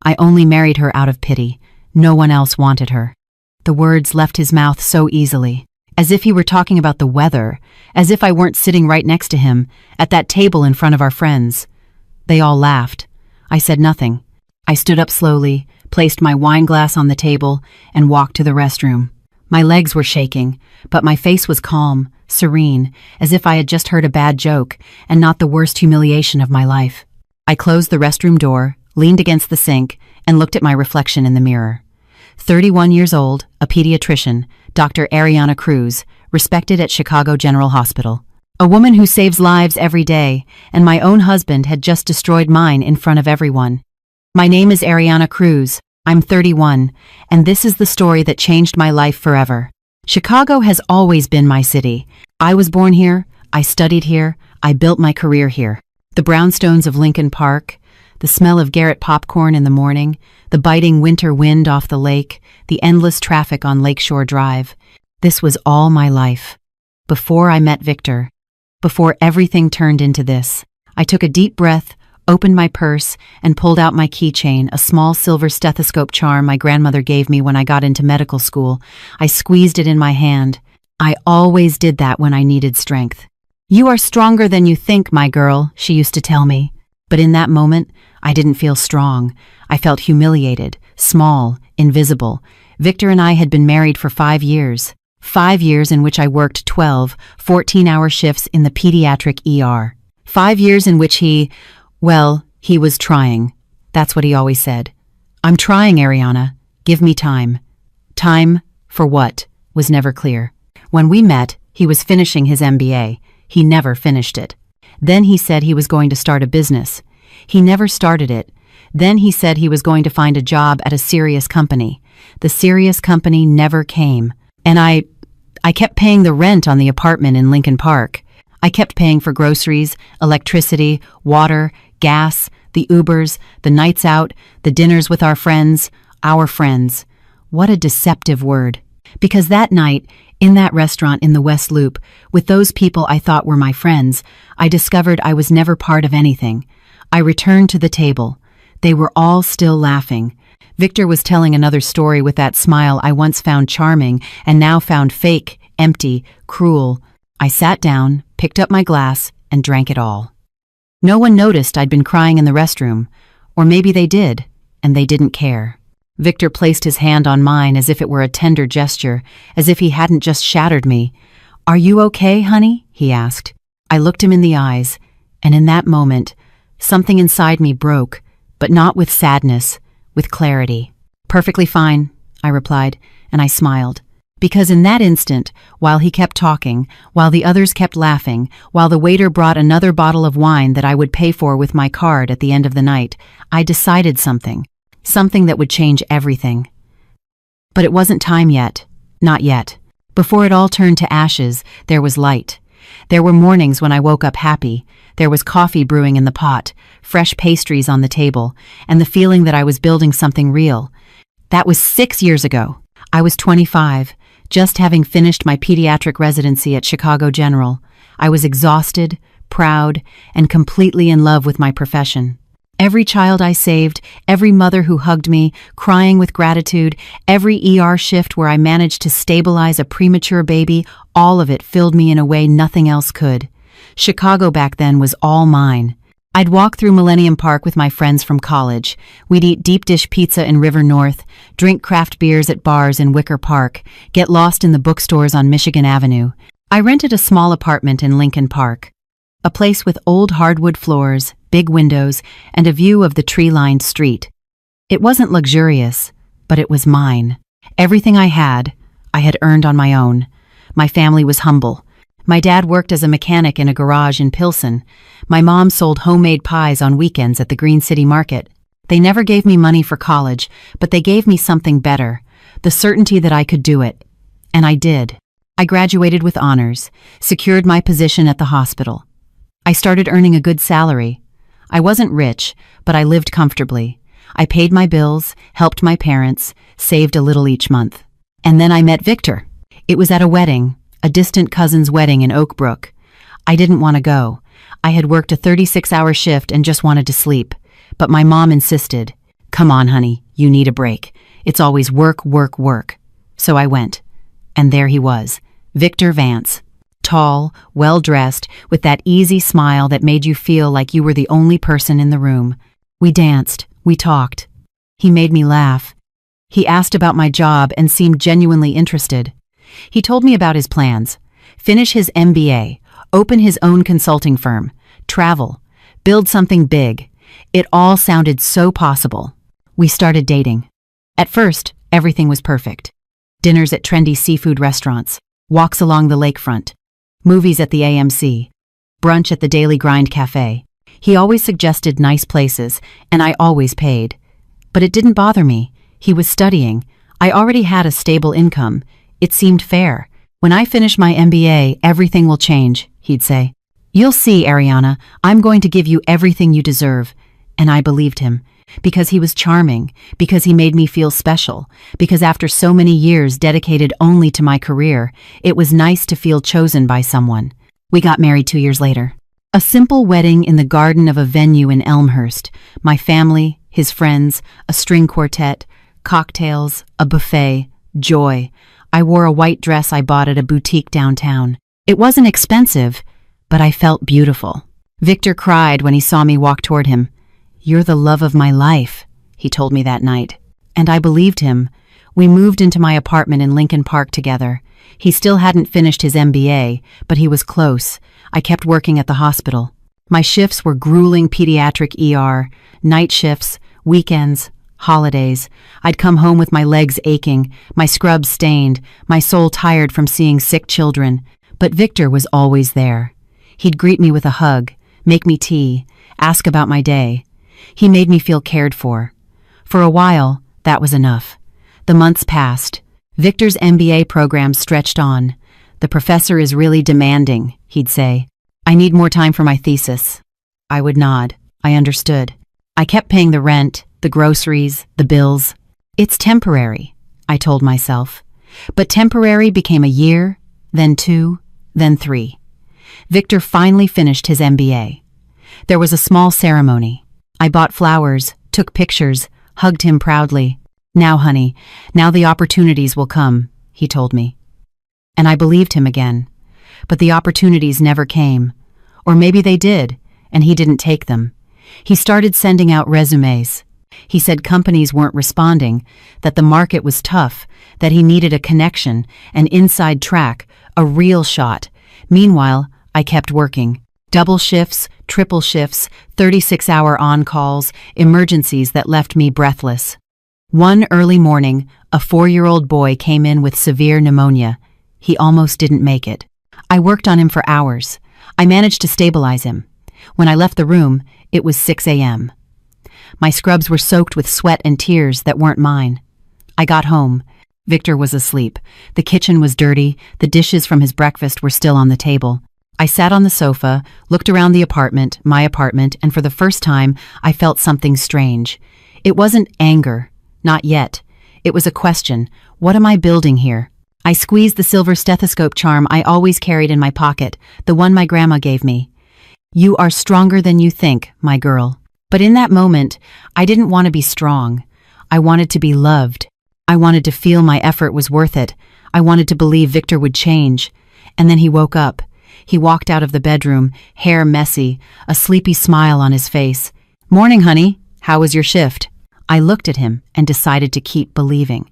I only married her out of pity. No one else wanted her." The words left his mouth so easily, as if he were talking about the weather, as if I weren't sitting right next to him, at that table in front of our friends. They all laughed. I said nothing. I stood up slowly, placed my wine glass on the table, and walked to the restroom. My legs were shaking, but my face was calm, serene, as if I had just heard a bad joke, and not the worst humiliation of my life. I closed the restroom door, leaned against the sink, and looked at my reflection in the mirror. 31 years old, a pediatrician, Dr. Ariana Cruz, respected at Chicago General Hospital. A woman who saves lives every day, and my own husband had just destroyed mine in front of everyone. My name is Ariana Cruz. I'm 31, and this is the story that changed my life forever. Chicago has always been my city. I was born here, I studied here, I built my career here. The brownstones of Lincoln Park, the smell of Garrett popcorn in the morning, the biting winter wind off the lake, the endless traffic on Lakeshore Drive. This was all my life. Before I met Victor, before everything turned into this, I took a deep breath, opened my purse, and pulled out my keychain, a small silver stethoscope charm my grandmother gave me when I got into medical school. I squeezed it in my hand. I always did that when I needed strength. "You are stronger than you think, my girl," she used to tell me. But in that moment, I didn't feel strong. I felt humiliated, small, invisible. Victor and I had been married for 5 years. 5 years in which I worked 12, 14-hour shifts in the pediatric ER. 5 years in which he was trying. That's what he always said. "I'm trying, Ariana. Give me time." Time for what was never clear. When we met, he was finishing his MBA. He never finished it. Then he said he was going to start a business. He never started it. Then he said he was going to find a job at a serious company. The serious company never came. And I kept paying the rent on the apartment in Lincoln Park. I kept paying for groceries, electricity, water, gas, the Ubers, the nights out, the dinners with our friends. What a deceptive word. Because that night, in that restaurant in the West Loop, with those people I thought were my friends, I discovered I was never part of anything. I returned to the table. They were all still laughing. Victor was telling another story with that smile I once found charming and now found fake, empty, cruel. I sat down, picked up my glass, and drank it all. No one noticed I'd been crying in the restroom, or maybe they did, and they didn't care. Victor placed his hand on mine as if it were a tender gesture, as if he hadn't just shattered me. "Are you okay, honey?" he asked. I looked him in the eyes, and in that moment, something inside me broke, but not with sadness, with clarity. "Perfectly fine," I replied, and I smiled. Because in that instant, while he kept talking, while the others kept laughing, while the waiter brought another bottle of wine that I would pay for with my card at the end of the night, I decided something that would change everything. But it wasn't time yet. Not yet. Before it all turned to ashes, there was light. There were mornings when I woke up happy. There was coffee brewing in the pot, fresh pastries on the table, and the feeling that I was building something real. That was 6 years ago. I was 25, just having finished my pediatric residency at Chicago General. I was exhausted, proud, and completely in love with my profession. Every child I saved, every mother who hugged me, crying with gratitude, every ER shift where I managed to stabilize a premature baby, all of it filled me in a way nothing else could. Chicago back then was all mine. I'd walk through Millennium Park with my friends from college. We'd eat deep dish pizza in River North, drink craft beers at bars in Wicker Park, get lost in the bookstores on Michigan Avenue. I rented a small apartment in Lincoln Park, a place with old hardwood floors, big windows, and a view of the tree-lined street. It wasn't luxurious, but it was mine. Everything I had earned on my own. My family was humble. My dad worked as a mechanic in a garage in Pilsen. My mom sold homemade pies on weekends at the Green City Market. They never gave me money for college, but they gave me something better, the certainty that I could do it. And I did. I graduated with honors, secured my position at the hospital. I started earning a good salary. I wasn't rich, but I lived comfortably. I paid my bills, helped my parents, saved a little each month. And then I met Victor. It was at a wedding, a distant cousin's wedding in Oak Brook. I didn't want to go. I had worked a 36-hour shift and just wanted to sleep. But my mom insisted. "Come on, honey, you need a break. It's always work, work, work." So I went. And there he was, Victor Vance. Tall, well-dressed, with that easy smile that made you feel like you were the only person in the room. We danced, we talked. He made me laugh. He asked about my job and seemed genuinely interested. He told me about his plans. Finish his MBA, open his own consulting firm, travel, build something big. It all sounded so possible. We started dating. At first, everything was perfect. Dinners at trendy seafood restaurants, walks along the lakefront, movies at the AMC, brunch at the Daily Grind Cafe. He always suggested nice places, and I always paid. But it didn't bother me. He was studying. I already had a stable income. It seemed fair. "When I finish my MBA, everything will change," he'd say. "You'll see, Ariana, I'm going to give you everything you deserve." And I believed him. Because he was charming, because he made me feel special, because after so many years dedicated only to my career, it was nice to feel chosen by someone. We got married 2 years later. A simple wedding in the garden of a venue in Elmhurst. My family, his friends, a string quartet, cocktails, a buffet, joy. I wore a white dress I bought at a boutique downtown. It wasn't expensive, but I felt beautiful. Victor cried when he saw me walk toward him. "You're the love of my life," he told me that night. And I believed him. We moved into my apartment in Lincoln Park together. He still hadn't finished his MBA, but he was close. I kept working at the hospital. My shifts were grueling pediatric ER, night shifts, weekends, holidays. I'd come home with my legs aching, my scrubs stained, my soul tired from seeing sick children. But Victor was always there. He'd greet me with a hug, make me tea, ask about my day. He made me feel cared for. For a while, that was enough. The months passed. Victor's MBA program stretched on. "The professor is really demanding," he'd say. "I need more time for my thesis." I would nod. I understood. I kept paying the rent, the groceries, the bills. "It's temporary," I told myself. But temporary became a year, then 2, then 3. Victor finally finished his MBA. There was a small ceremony. I bought flowers, took pictures, hugged him proudly. "Now, honey, now the opportunities will come," he told me. And I believed him again. But the opportunities never came. Or maybe they did, and he didn't take them. He started sending out resumes. He said companies weren't responding, that the market was tough, that he needed a connection, an inside track, a real shot. Meanwhile, I kept working. Double shifts, triple shifts, 36-hour on-calls, emergencies that left me breathless. One early morning, a 4-year-old boy came in with severe pneumonia. He almost didn't make it. I worked on him for hours. I managed to stabilize him. When I left the room, it was 6 a.m. My scrubs were soaked with sweat and tears that weren't mine. I got home. Victor was asleep. The kitchen was dirty. The dishes from his breakfast were still on the table. I sat on the sofa, looked around the apartment, my apartment, and for the first time, I felt something strange. It wasn't anger. Not yet. It was a question. What am I building here? I squeezed the silver stethoscope charm I always carried in my pocket, the one my grandma gave me. "You are stronger than you think, my girl." But in that moment, I didn't want to be strong. I wanted to be loved. I wanted to feel my effort was worth it. I wanted to believe Victor would change. And then he woke up. He walked out of the bedroom, hair messy, a sleepy smile on his face. "Morning, honey. How was your shift?" I looked at him and decided to keep believing.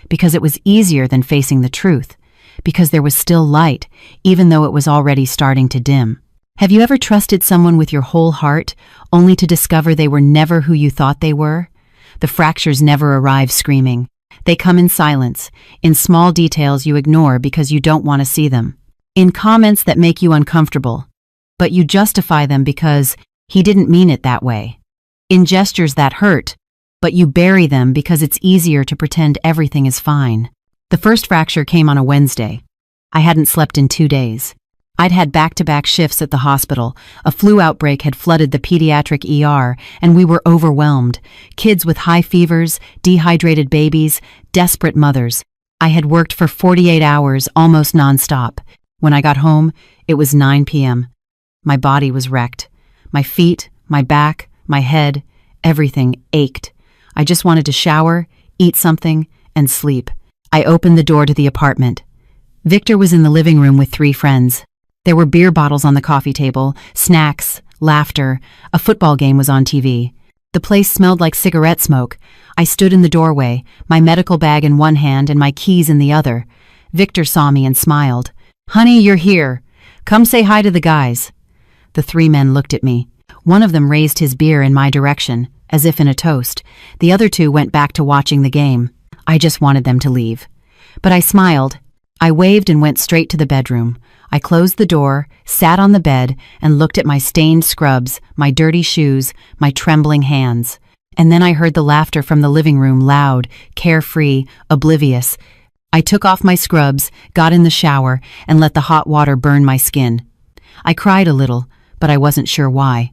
Because it was easier than facing the truth. Because there was still light, even though it was already starting to dim. Have you ever trusted someone with your whole heart, only to discover they were never who you thought they were? The fractures never arrive screaming. They come in silence, in small details you ignore because you don't want to see them. In comments that make you uncomfortable, but you justify them because he didn't mean it that way. In gestures that hurt, but you bury them because it's easier to pretend everything is fine. The first fracture came on a Wednesday. I hadn't slept in 2 days. I'd had back-to-back shifts at the hospital. A flu outbreak had flooded the pediatric ER, and we were overwhelmed. Kids with high fevers, dehydrated babies, desperate mothers. I had worked for 48 hours, almost nonstop. When I got home, it was 9 p.m. My body was wrecked. My feet, my back, my head, everything ached. I just wanted to shower, eat something, and sleep. I opened the door to the apartment. Victor was in the living room with 3 friends. There were beer bottles on the coffee table, snacks, laughter. A football game was on TV. The place smelled like cigarette smoke. I stood in the doorway, my medical bag in one hand and my keys in the other. Victor saw me and smiled. "Honey, you're here. Come say hi to the guys." The 3 men looked at me. One of them raised his beer in my direction, as if in a toast. The other 2 went back to watching the game. I just wanted them to leave. But I smiled. I waved and went straight to the bedroom. I closed the door, sat on the bed, and looked at my stained scrubs, my dirty shoes, my trembling hands. And then I heard the laughter from the living room, loud, carefree, oblivious. I took off my scrubs, got in the shower, and let the hot water burn my skin. I cried a little, but I wasn't sure why.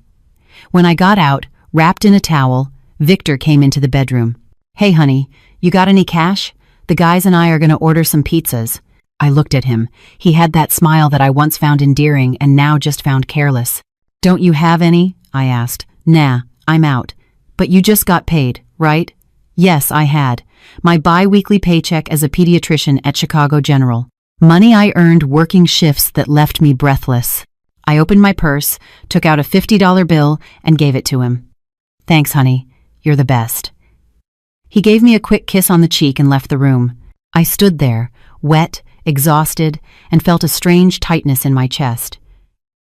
When I got out, wrapped in a towel, Victor came into the bedroom. "Hey, honey, you got any cash? The guys and I are going to order some pizzas." I looked at him. He had that smile that I once found endearing and now just found careless. "Don't you have any?" I asked. "Nah, I'm out." "But you just got paid, right?" Yes, I had. My bi-weekly paycheck as a pediatrician at Chicago General. Money I earned working shifts that left me breathless. I opened my purse, took out a $50 bill, and gave it to him. "Thanks, honey. You're the best." He gave me a quick kiss on the cheek and left the room. I stood there, wet, exhausted, and felt a strange tightness in my chest.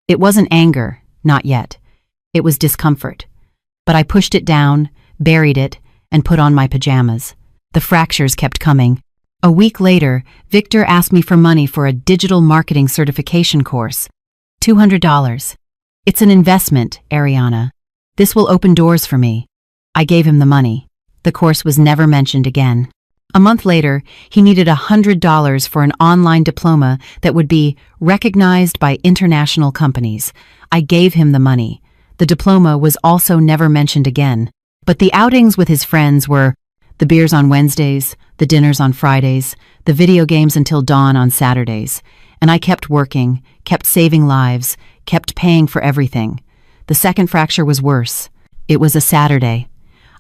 It wasn't anger, not yet. It was discomfort. But I pushed it down, buried it, and put on my pajamas. The fractures kept coming. A week later, Victor asked me for money for a digital marketing certification course. $200. "It's an investment, Ariana. This will open doors for me." I gave him the money. The course was never mentioned again. A month later, he needed $100 for an online diploma that would be recognized by international companies. I gave him the money. The diploma was also never mentioned again. But the outings with his friends were the beers on Wednesdays, the dinners on Fridays, the video games until dawn on Saturdays. And I kept working, kept saving lives, kept paying for everything. The second fracture was worse. It was a Saturday.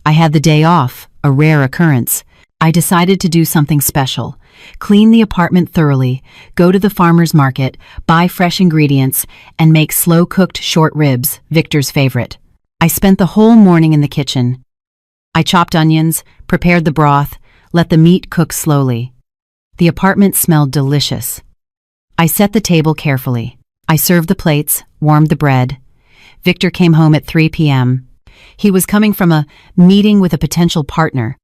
I had the day off, a rare occurrence. I decided to do something special. Clean the apartment thoroughly, go to the farmer's market, buy fresh ingredients, and make slow-cooked short ribs, Victor's favorite. I spent the whole morning in the kitchen. I chopped onions, prepared the broth, let the meat cook slowly. The apartment smelled delicious. I set the table carefully. I served the plates, warmed the bread. Victor came home at 3 p.m. He was coming from a meeting with a potential partner.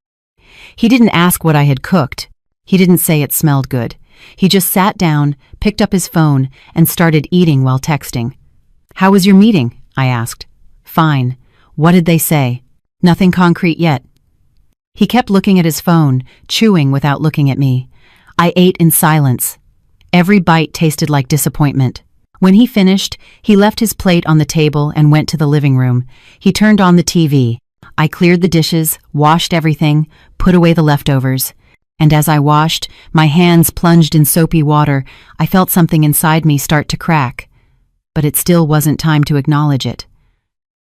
He didn't ask what I had cooked. He didn't say it smelled good. He just sat down, picked up his phone, and started eating while texting. "How was your meeting?" I asked. "Fine. What did they say?" "Nothing concrete yet." He kept looking at his phone, chewing without looking at me. I ate in silence. Every bite tasted like disappointment. When he finished, he left his plate on the table and went to the living room. He turned on the TV. I cleared the dishes, washed everything, put away the leftovers. And as I washed, my hands plunged in soapy water, I felt something inside me start to crack. But it still wasn't time to acknowledge it.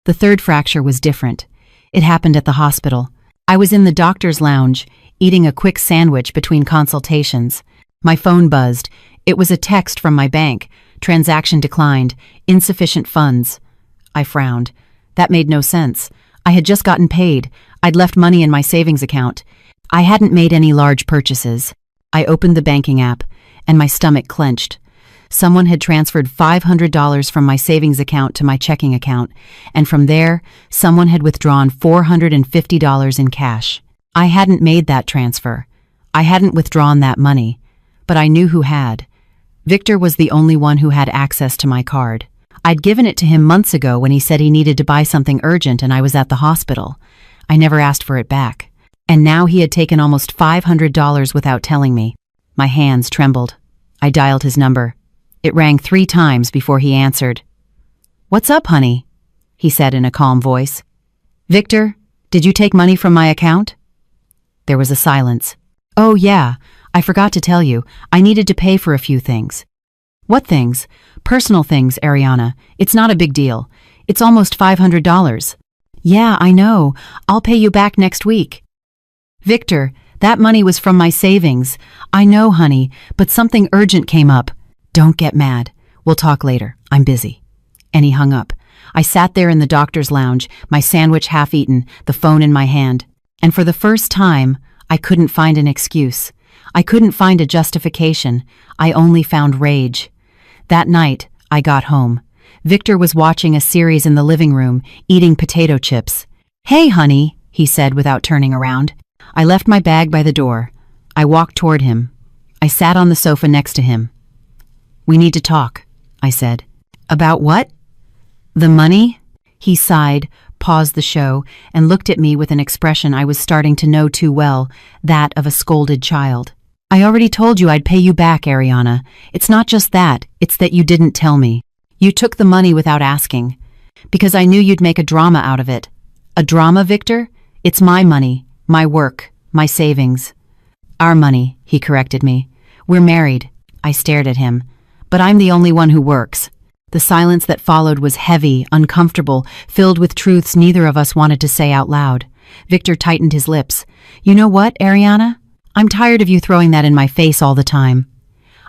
The third fracture was different. It happened at the hospital. I was in the doctor's lounge, eating a quick sandwich between consultations. My phone buzzed. It was a text from my bank. Transaction declined. Insufficient funds. I frowned. That made no sense. I had just gotten paid. I'd left money in my savings account. I hadn't made any large purchases. I opened the banking app, and my stomach clenched. Someone had transferred $500 from my savings account to my checking account, and from there, someone had withdrawn $450 in cash. I hadn't made that transfer. I hadn't withdrawn that money, but I knew who had. Victor was the only one who had access to my card. I'd given it to him months ago when he said he needed to buy something urgent and I was at the hospital. I never asked for it back. And now he had taken almost $500 without telling me. My hands trembled. I dialed his number. It rang 3 times before he answered. "What's up, honey?" he said in a calm voice. "Victor, did you take money from my account?" There was a silence. "Oh, yeah. I forgot to tell you. I needed to pay for a few things." "What things?" "Personal things, Ariana. It's not a big deal. It's almost $500. Yeah, I know. I'll pay you back next week. Victor, that money was from my savings. I know, honey, but something urgent came up. Don't get mad. We'll talk later. I'm busy. And he hung up. I sat there in the doctor's lounge, my sandwich half eaten, the phone in my hand. And for the first time, I couldn't find an excuse. I couldn't find a justification. I only found rage. That night, I got home. Victor was watching a series in the living room, eating potato chips. Hey, honey, he said without turning around. I left my bag by the door. I walked toward him. I sat on the sofa next to him. We need to talk, I said. About what? The money? He sighed, paused the show, and looked at me with an expression I was starting to know too well, that of a scolded child. I already told you I'd pay you back, Ariana. It's not just that, it's that you didn't tell me. You took the money without asking. Because I knew you'd make a drama out of it. A drama, Victor? It's my money, my work, my savings. Our money, he corrected me. We're married. I stared at him. But I'm the only one who works. The silence that followed was heavy, uncomfortable, filled with truths neither of us wanted to say out loud. Victor tightened his lips. You know what, Ariana? I'm tired of you throwing that in my face all the time.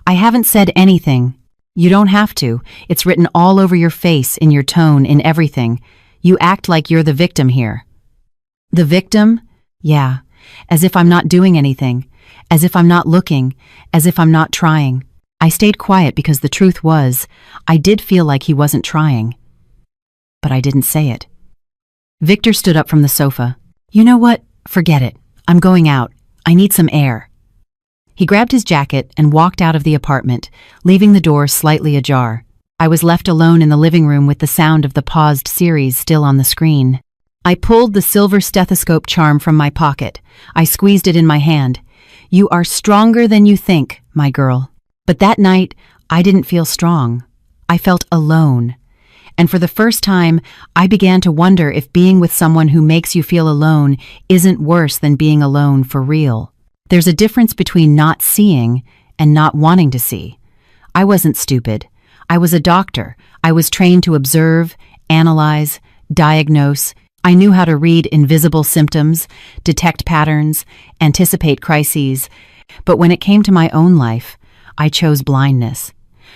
I haven't said anything. You don't have to. It's written all over your face, in your tone, in everything. You act like you're the victim here. The victim? Yeah. As if I'm not doing anything. As if I'm not looking. As if I'm not trying. I stayed quiet because the truth was, I did feel like he wasn't trying. But I didn't say it. Victor stood up from the sofa. You know what? Forget it. I'm going out. I need some air. He grabbed his jacket and walked out of the apartment, leaving the door slightly ajar. I was left alone in the living room with the sound of the paused series still on the screen. I pulled the silver stethoscope charm from my pocket. I squeezed it in my hand. You are stronger than you think, my girl. But that night, I didn't feel strong. I felt alone. And for the first time, I began to wonder if being with someone who makes you feel alone isn't worse than being alone for real. There's a difference between not seeing and not wanting to see. I wasn't stupid. I was a doctor. I was trained to observe, analyze, diagnose. I knew how to read invisible symptoms, detect patterns, anticipate crises. But when it came to my own life, I chose blindness.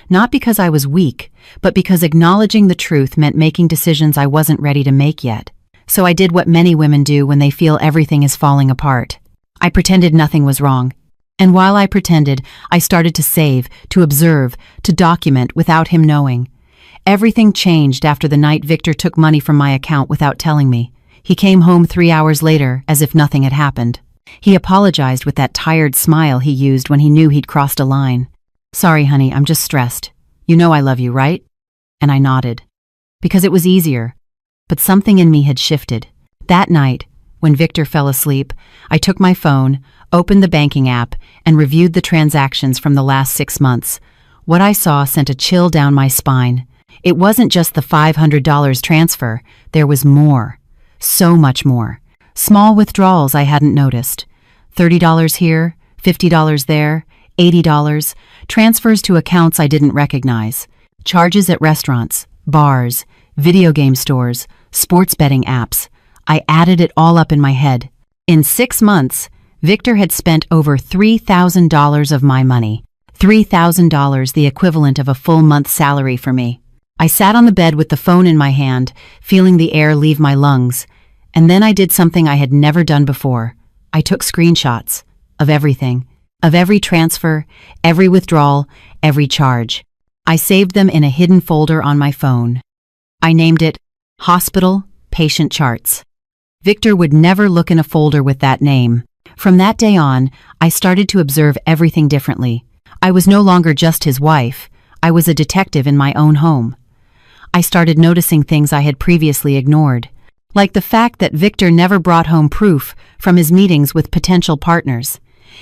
Not because I was weak, but because acknowledging the truth meant making decisions I wasn't ready to make yet. So I did what many women do when they feel everything is falling apart. I pretended nothing was wrong. And while I pretended, I started to save, to observe, to document without him knowing. Everything changed after the night Victor took money from my account without telling me. He came home 3 hours later as if nothing had happened. He apologized with that tired smile he used when he knew he'd crossed a line. Sorry, honey, I'm just stressed. You know I love you, right? And I nodded. Because it was easier. But something in me had shifted. That night, when Victor fell asleep, I took my phone, opened the banking app, and reviewed the transactions from the last 6 months. What I saw sent a chill down my spine. It wasn't just the $500 transfer. There was more. So much more. Small withdrawals I hadn't noticed. $30 here, $50 there, $80, transfers to accounts I didn't recognize, charges at restaurants, bars, video game stores, sports betting apps. I added it all up in my head. In 6 months, Victor had spent over $3,000 of my money. $3,000, the equivalent of a full month's salary for me. I sat on the bed with the phone in my hand, feeling the air leave my lungs. And then I did something I had never done before. I took screenshots of everything, of every transfer, every withdrawal, every charge. I saved them in a hidden folder on my phone. I named it Hospital Patient Charts. Victor would never look in a folder with that name. From that day on, I started to observe everything differently. I was no longer just his wife. I was a detective in my own home. I started noticing things I had previously ignored. Like the fact that Victor never brought home proof from his meetings with potential partners.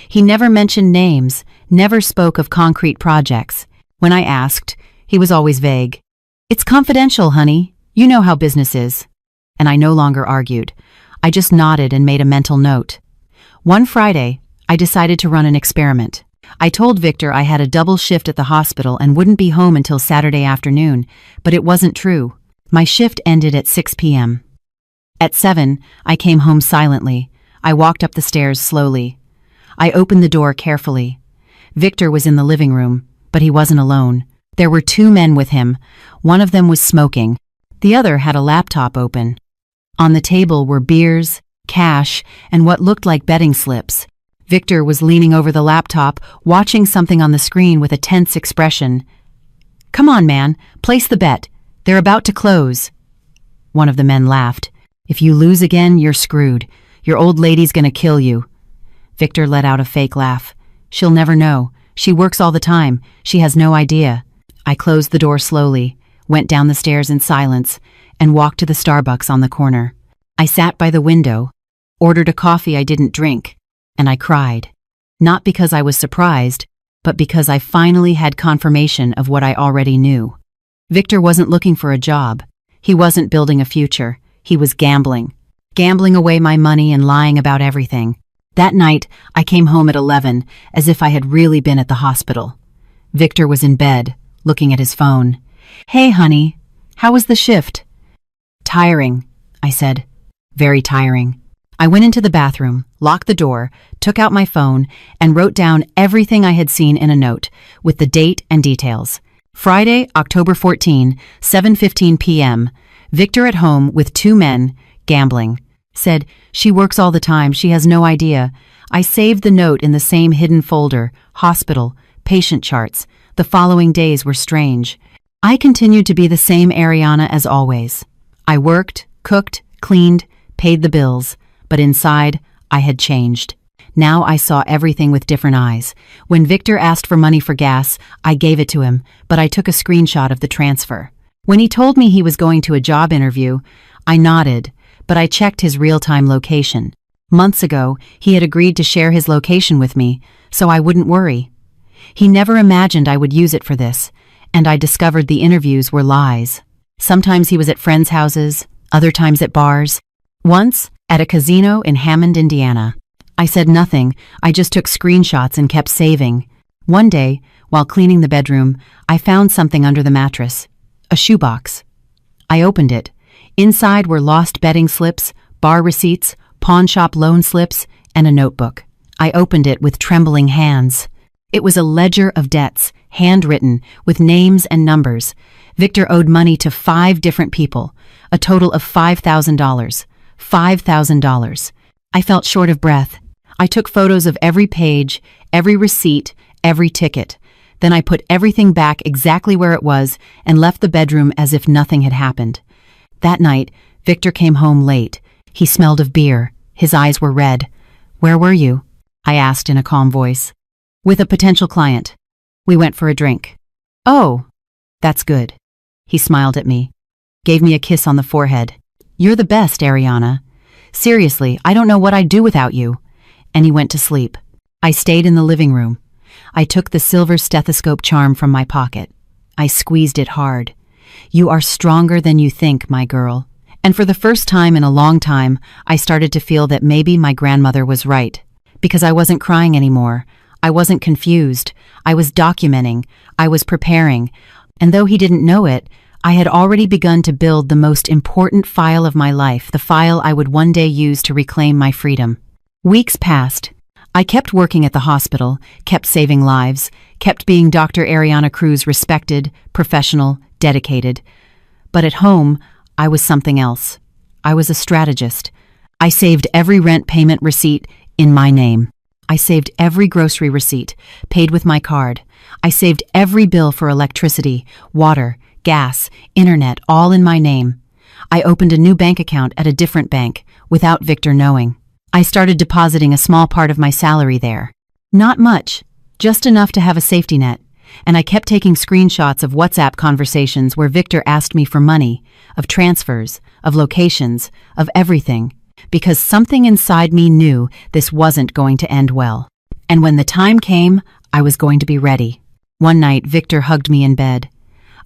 He never mentioned names, never spoke of concrete projects. When I asked, he was always vague. It's confidential, honey. You know how business is. And I no longer argued. I just nodded and made a mental note. One Friday, I decided to run an experiment. I told Victor I had a double shift at the hospital and wouldn't be home until Saturday afternoon, but it wasn't true. My shift ended at 6 p.m. At 7, I came home silently. I walked up the stairs slowly. I opened the door carefully. Victor was in the living room, but he wasn't alone. There were 2 men with him. One of them was smoking. The other had a laptop open. On the table were beers, cash, and what looked like betting slips. Victor was leaning over the laptop, watching something on the screen with a tense expression. "Come on, man, place the bet. They're about to close." One of the men laughed. "If you lose again, you're screwed. Your old lady's gonna kill you." Victor let out a fake laugh. "She'll never know. She works all the time. She has no idea." I closed the door slowly, went down the stairs in silence, and walked to the Starbucks on the corner. I sat by the window, ordered a coffee I didn't drink, and I cried. Not because I was surprised, but because I finally had confirmation of what I already knew. Victor wasn't looking for a job. He wasn't building a future. He was gambling. Gambling away my money and lying about everything. That night, I came home at 11, as if I had really been at the hospital. Victor was in bed, looking at his phone. "Hey, honey, how was the shift?" "Tiring," I said. "Very tiring." I went into the bathroom, locked the door, took out my phone, and wrote down everything I had seen in a note, with the date and details. Friday, October 14, 7:15 p.m. Victor at home with 2 men, gambling. Said, "She works all the time, she has no idea." I saved the note in the same hidden folder, hospital, patient charts. The following days were strange. I continued to be the same Ariana as always. I worked, cooked, cleaned, paid the bills, but inside, I had changed. Now I saw everything with different eyes. When Victor asked for money for gas, I gave it to him, but I took a screenshot of the transfer. When he told me he was going to a job interview, I nodded, but I checked his real-time location. Months ago, he had agreed to share his location with me, so I wouldn't worry. He never imagined I would use it for this, and I discovered the interviews were lies. Sometimes he was at friends' houses, other times at bars. Once, at a casino in Hammond, Indiana. I said nothing, I just took screenshots and kept saving. One day, while cleaning the bedroom, I found something under the mattress. A shoebox. I opened it. Inside were lost betting slips, bar receipts, pawn shop loan slips, and a notebook. I opened it with trembling hands. It was a ledger of debts, handwritten, with names and numbers. Victor owed money to 5 different people, a total of $5,000. $5,000. I felt short of breath. I took photos of every page, every receipt, every ticket. Then I put everything back exactly where it was and left the bedroom as if nothing had happened. That night, Victor came home late. He smelled of beer. His eyes were red. "Where were you?" I asked in a calm voice. "With a potential client. We went for a drink." "Oh, that's good." He smiled at me, gave me a kiss on the forehead. "You're the best, Ariana. Seriously, I don't know what I'd do without you." And he went to sleep. I stayed in the living room. I took the silver stethoscope charm from my pocket. I squeezed it hard. "You are stronger than you think, my girl." And for the first time in a long time, I started to feel that maybe my grandmother was right. Because I wasn't crying anymore. I wasn't confused. I was documenting. I was preparing. And though he didn't know it, I had already begun to build the most important file of my life, the file I would one day use to reclaim my freedom. Weeks passed. I kept working at the hospital, kept saving lives, kept being Dr. Ariana Cruz, respected, professional, dedicated. But at home, I was something else. I was a strategist. I saved every rent payment receipt in my name. I saved every grocery receipt, paid with my card. I saved every bill for electricity, water, gas, internet, all in my name. I opened a new bank account at a different bank, without Victor knowing. I started depositing a small part of my salary there. Not much, just enough to have a safety net. And I kept taking screenshots of WhatsApp conversations where Victor asked me for money, of transfers, of locations, of everything, because something inside me knew this wasn't going to end well. And when the time came, I was going to be ready. One night, Victor hugged me in bed.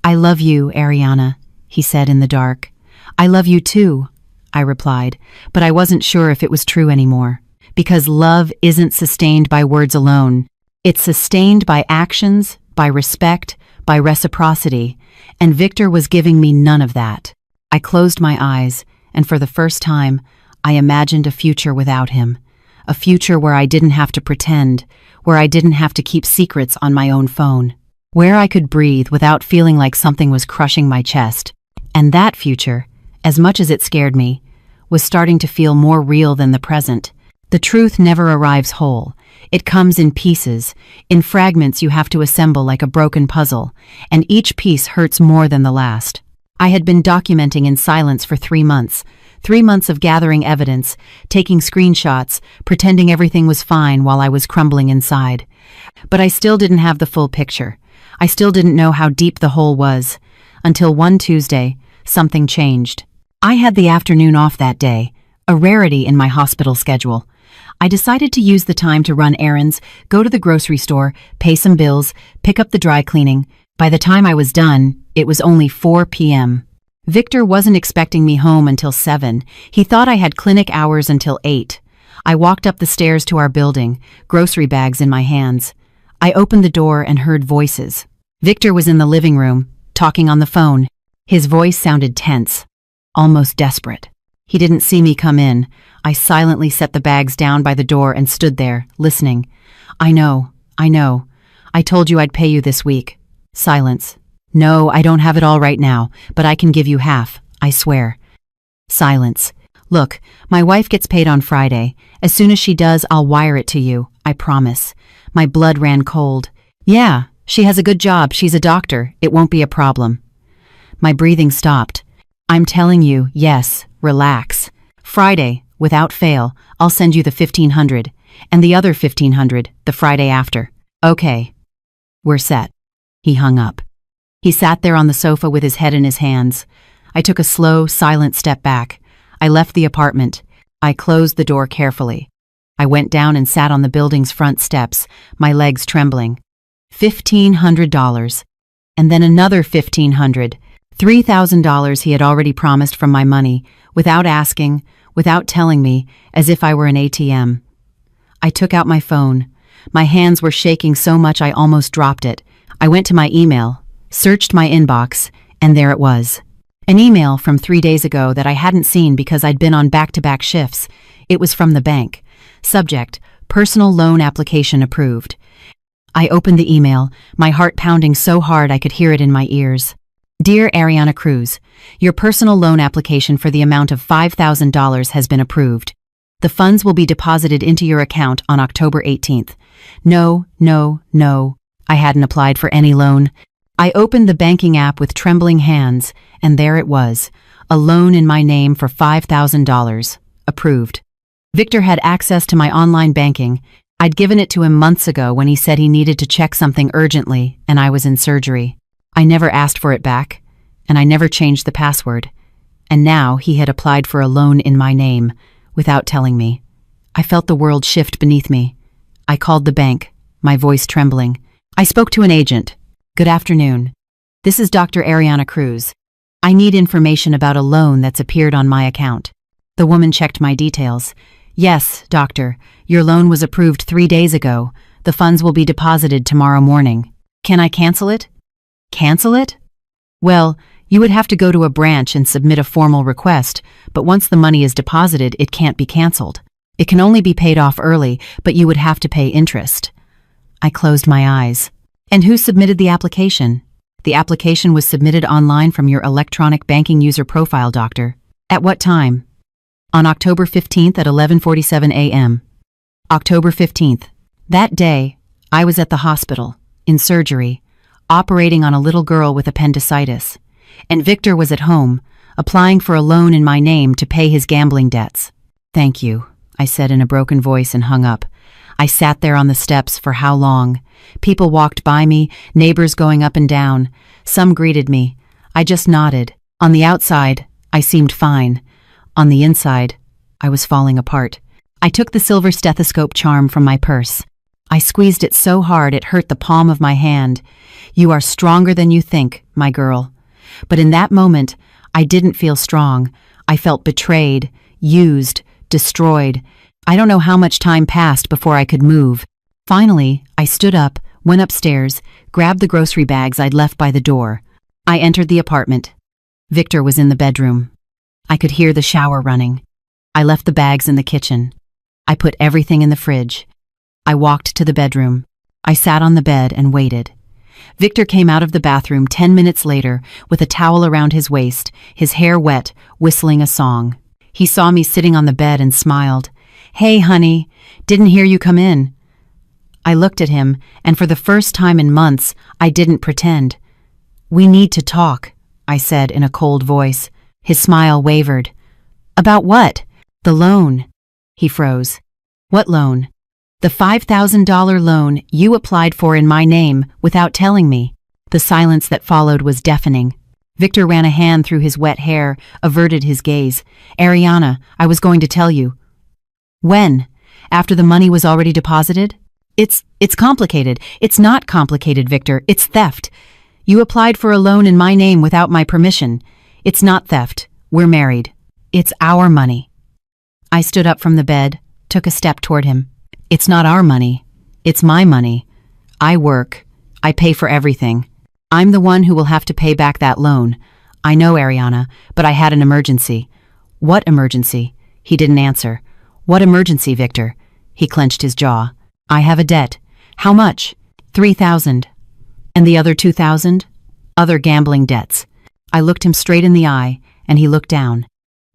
"I love you, Ariana," he said in the dark. "I love you too," I replied, but I wasn't sure if it was true anymore. Because love isn't sustained by words alone. It's sustained by actions, by respect, by reciprocity, and Victor was giving me none of that. I closed my eyes and for the first time, I imagined a future without him. A future where I didn't have to pretend, where I didn't have to keep secrets on my own phone, where I could breathe without feeling like something was crushing my chest. And that future, as much as it scared me, was starting to feel more real than the present. The truth never arrives whole. It comes in pieces, in fragments you have to assemble like a broken puzzle, and each piece hurts more than the last. I had been documenting in silence for 3 months. 3 months of gathering evidence, taking screenshots, pretending everything was fine while I was crumbling inside. But I still didn't have the full picture. I still didn't know how deep the hole was. Until one Tuesday, something changed. I had the afternoon off that day, a rarity in my hospital schedule. I decided to use the time to run errands, go to the grocery store, pay some bills, pick up the dry cleaning. By the time I was done, it was only 4 p.m. Victor wasn't expecting me home until 7. He thought I had clinic hours until 8. I walked up the stairs to our building, grocery bags in my hands. I opened the door and heard voices. Victor was in the living room, talking on the phone. His voice sounded tense, almost desperate. He didn't see me come in. I silently set the bags down by the door and stood there, listening. I know. I told you I'd pay you this week. Silence. No, I don't have it all right now, but I can give you half, I swear. Silence. Look, my wife gets paid on Friday. As soon as she does, I'll wire it to you, I promise. My blood ran cold. Yeah, she has a good job, she's a doctor, it won't be a problem. My breathing stopped. I'm telling you, yes, relax. Friday, without fail, I'll send you the $1,500, and the other $1,500, the Friday after. Okay. We're set. He hung up. He sat there on the sofa with his head in his hands. I took a slow, silent step back. I left the apartment. I closed the door carefully. I went down and sat on the building's front steps, my legs trembling. $1,500. And then another $1,500. $3,000 he had already promised from my money, without asking, without telling me, as if I were an ATM. I took out my phone. My hands were shaking so much I almost dropped it. I went to my email, searched my inbox, and there it was. An email from 3 days ago that I hadn't seen because I'd been on back-to-back shifts. It was from the bank. Subject, personal loan application approved. I opened the email, my heart pounding so hard I could hear it in my ears. Dear Ariana Cruz, your personal loan application for the amount of $5,000 has been approved. The funds will be deposited into your account on October 18th. No. I hadn't applied for any loan. I opened the banking app with trembling hands, and there it was, a loan in my name for $5,000. Approved. Victor had access to my online banking. I'd given it to him months ago when he said he needed to check something urgently, and I was in surgery. I never asked for it back, and I never changed the password. And now he had applied for a loan in my name, without telling me. I felt the world shift beneath me. I called the bank, my voice trembling. I spoke to an agent. Good afternoon. This is Dr. Ariana Cruz. I need information about a loan that's appeared on my account. The woman checked my details. Yes, doctor, your loan was approved 3 days ago. The funds will be deposited tomorrow morning. Can I cancel it? Cancel it? Well, you would have to go to a branch and submit a formal request, but once the money is deposited, it can't be canceled. It can only be paid off early, but you would have to pay interest. I closed my eyes. And who submitted the application? The application was submitted online from your electronic banking user profile, doctor. At what time? On October 15th at 11:47 a.m. October 15th. That day, I was at the hospital, in surgery, operating on a little girl with appendicitis. And Victor was at home, applying for a loan in my name to pay his gambling debts. Thank you, I said in a broken voice and hung up. I sat there on the steps for how long? People walked by me, neighbors going up and down. Some greeted me. I just nodded. On the outside, I seemed fine. On the inside, I was falling apart. I took the silver stethoscope charm from my purse. I squeezed it so hard it hurt the palm of my hand. You are stronger than you think, my girl. But in that moment, I didn't feel strong. I felt betrayed, used, destroyed. I don't know how much time passed before I could move. Finally, I stood up, went upstairs, grabbed the grocery bags I'd left by the door. I entered the apartment. Victor was in the bedroom. I could hear the shower running. I left the bags in the kitchen. I put everything in the fridge. I walked to the bedroom. I sat on the bed and waited. Victor came out of the bathroom 10 minutes later with a towel around his waist, his hair wet, whistling a song. He saw me sitting on the bed and smiled. "Hey, honey, didn't hear you come in." I looked at him, and for the first time in months, I didn't pretend. "We need to talk," I said in a cold voice. His smile wavered. "About what?" "The loan." He froze. "What loan?" "The $5,000 loan you applied for in my name without telling me." The silence that followed was deafening. Victor ran a hand through his wet hair, averted his gaze. "Ariana, I was going to tell you." "When? After the money was already deposited?" It's complicated. It's not complicated, Victor. It's theft. You applied for a loan in my name without my permission. It's not theft. We're married. It's our money." I stood up from the bed, took a step toward him. "It's not our money. It's my money. I work. I pay for everything. I'm the one who will have to pay back that loan. I know, Ariana, but I had an emergency." "What emergency?" He didn't answer. "What emergency, Victor?" He clenched his jaw. "I have a debt." "How much?" $3,000. "And the other 2,000? "Other gambling debts." I looked him straight in the eye, and he looked down.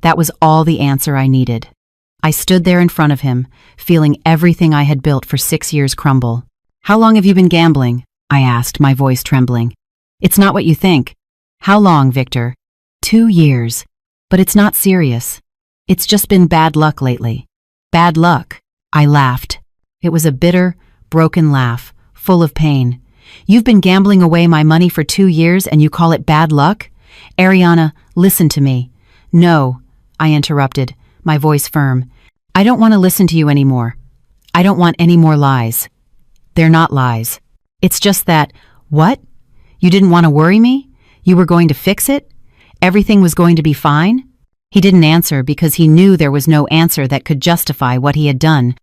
That was all the answer I needed. I stood there in front of him, feeling everything I had built for 6 years crumble. "How long have you been gambling?" I asked, my voice trembling. "It's not what you think." "How long, Victor?" 2 years. "But it's not serious. It's just been bad luck lately." "Bad luck?" I laughed. It was a bitter, broken laugh, full of pain. "You've been gambling away my money for 2 years and you call it bad luck? Ariana, listen to me." "No," I interrupted, my voice firm. "I don't want to listen to you anymore. I don't want any more lies." "They're not lies. It's just that—" "What? You didn't want to worry me? You were going to fix it? Everything was going to be fine?" He didn't answer because he knew there was no answer that could justify what he had done.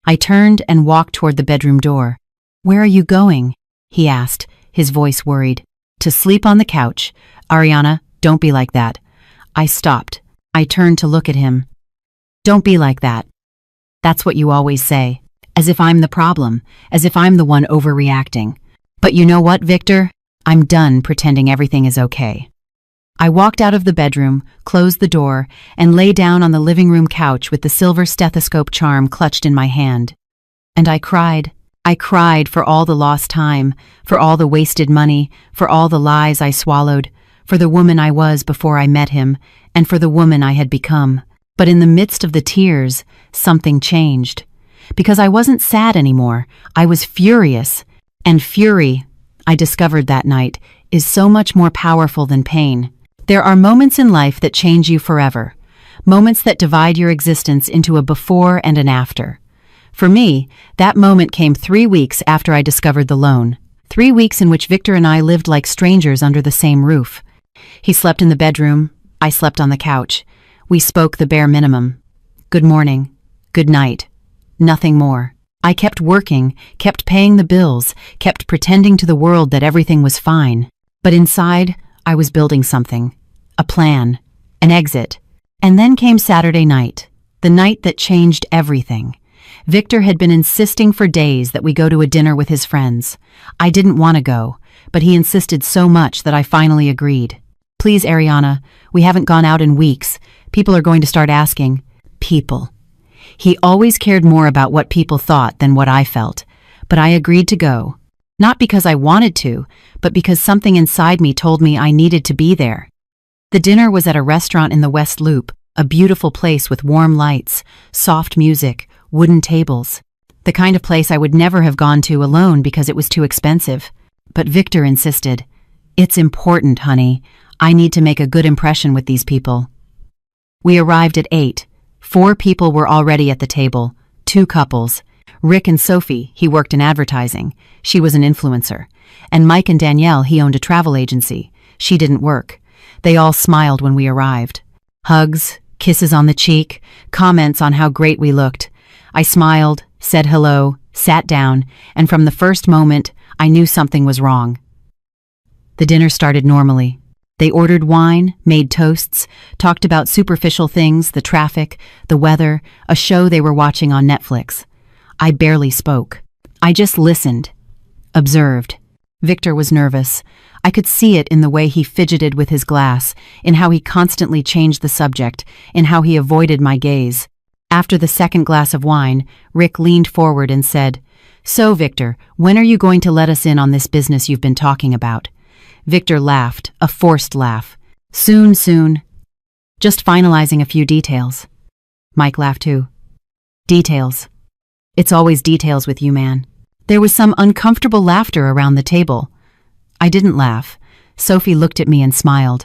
I turned and walked toward the bedroom door. "Where are you going?" he asked, his voice worried. "To sleep on the couch. Ariana, don't be like that." I stopped. I turned to look at him. "Don't be like that. That's what you always say. As if I'm the problem, as if I'm the one overreacting. But you know what, Victor? I'm done pretending everything is okay." I walked out of the bedroom, closed the door, and lay down on the living room couch with the silver stethoscope charm clutched in my hand. And I cried. I cried for all the lost time, for all the wasted money, for all the lies I swallowed, for the woman I was before I met him, and for the woman I had become. But in the midst of the tears, something changed. Because I wasn't sad anymore, I was furious. And fury, I discovered that night, is so much more powerful than pain. There are moments in life that change you forever, moments that divide your existence into a before and an after. For me, that moment came 3 weeks after I discovered the loan. 3 weeks in which Victor and I lived like strangers under the same roof. He slept in the bedroom, I slept on the couch. We spoke the bare minimum. Good morning, good night, nothing more. I kept working, kept paying the bills, kept pretending to the world that everything was fine. But inside, I was building something. A plan. An exit. And then came Saturday night. The night that changed everything. Victor had been insisting for days that we go to a dinner with his friends. I didn't want to go, but he insisted so much that I finally agreed. "Please, Ariana, we haven't gone out in weeks. People are going to start asking." People. He always cared more about what people thought than what I felt. But I agreed to go. Not because I wanted to, but because something inside me told me I needed to be there. The dinner was at a restaurant in the West Loop, a beautiful place with warm lights, soft music, wooden tables. The kind of place I would never have gone to alone because it was too expensive. But Victor insisted. "It's important, honey. I need to make a good impression with these people." We arrived at 8. 4 people were already at the table, 2 couples. Rick and Sophie, he worked in advertising. She was an influencer. And Mike and Danielle, he owned a travel agency. She didn't work. They all smiled when we arrived. Hugs, kisses on the cheek, comments on how great we looked. I smiled, said hello, sat down, and from the first moment, I knew something was wrong. The dinner started normally. They ordered wine, made toasts, talked about superficial things, the traffic, the weather, a show they were watching on Netflix. I barely spoke. I just listened, observed. Victor was nervous. I could see it in the way he fidgeted with his glass, in how he constantly changed the subject, in how he avoided my gaze. After the second glass of wine, Rick leaned forward and said, "So, Victor, when are you going to let us in on this business you've been talking about?" Victor laughed, a forced laugh. "Soon, soon. Just finalizing a few details." Mike laughed too. "Details. It's always details with you, man." There was some uncomfortable laughter around the table. I didn't laugh. Sophie looked at me and smiled.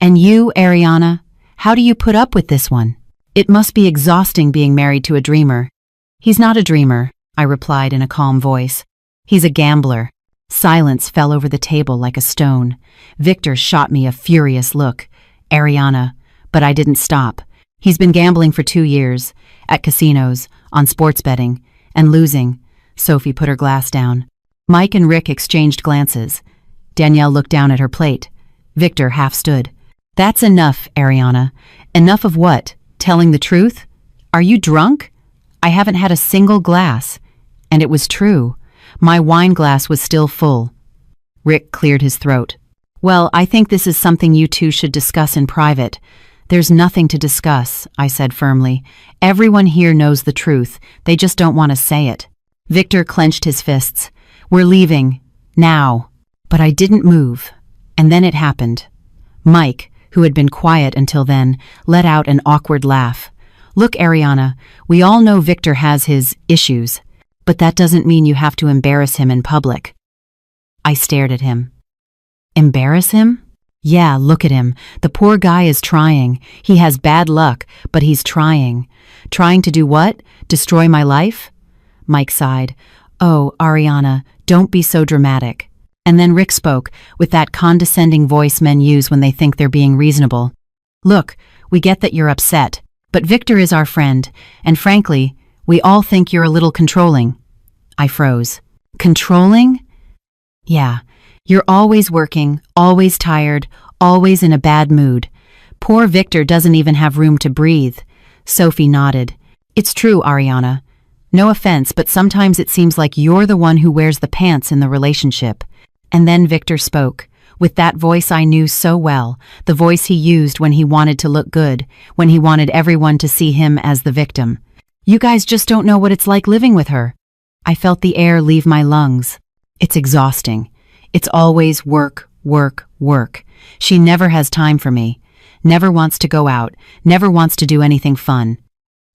"And you, Ariana, how do you put up with this one? It must be exhausting being married to a dreamer." "He's not a dreamer," I replied in a calm voice. "He's a gambler." Silence fell over the table like a stone. Victor shot me a furious look. "Ariana," but I didn't stop. "He's been gambling for 2 years, at casinos, on sports betting, and losing." Sophie put her glass down. Mike and Rick exchanged glances. Danielle looked down at her plate. Victor half stood. "That's enough, Ariana." "Enough of what? Telling the truth? Are you drunk?" "I haven't had a single glass." And it was true. My wine glass was still full. Rick cleared his throat. "Well, I think this is something you two should discuss in private." "There's nothing to discuss," I said firmly. "Everyone here knows the truth. They just don't want to say it." Victor clenched his fists. "We're leaving. Now." But I didn't move. And then it happened. Mike, who had been quiet until then, let out an awkward laugh. "Look, Ariana, we all know Victor has his issues, but that doesn't mean you have to embarrass him in public." I stared at him. "Embarrass him?" "Yeah, look at him. The poor guy is trying. He has bad luck, but he's trying." "Trying to do what? Destroy my life?" Mike sighed. "Oh, Ariana, don't be so dramatic." And then Rick spoke, with that condescending voice men use when they think they're being reasonable. "Look, we get that you're upset, but Victor is our friend, and frankly, we all think you're a little controlling." I froze. "Controlling?" "Yeah, you're always working, always tired, always in a bad mood. Poor Victor doesn't even have room to breathe." Sophie nodded. "It's true, Ariana. No offense, but sometimes it seems like you're the one who wears the pants in the relationship." And then Victor spoke, with that voice I knew so well, the voice he used when he wanted to look good, when he wanted everyone to see him as the victim. "You guys just don't know what it's like living with her." I felt the air leave my lungs. "It's exhausting. It's always work, work, work. She never has time for me, never wants to go out, never wants to do anything fun."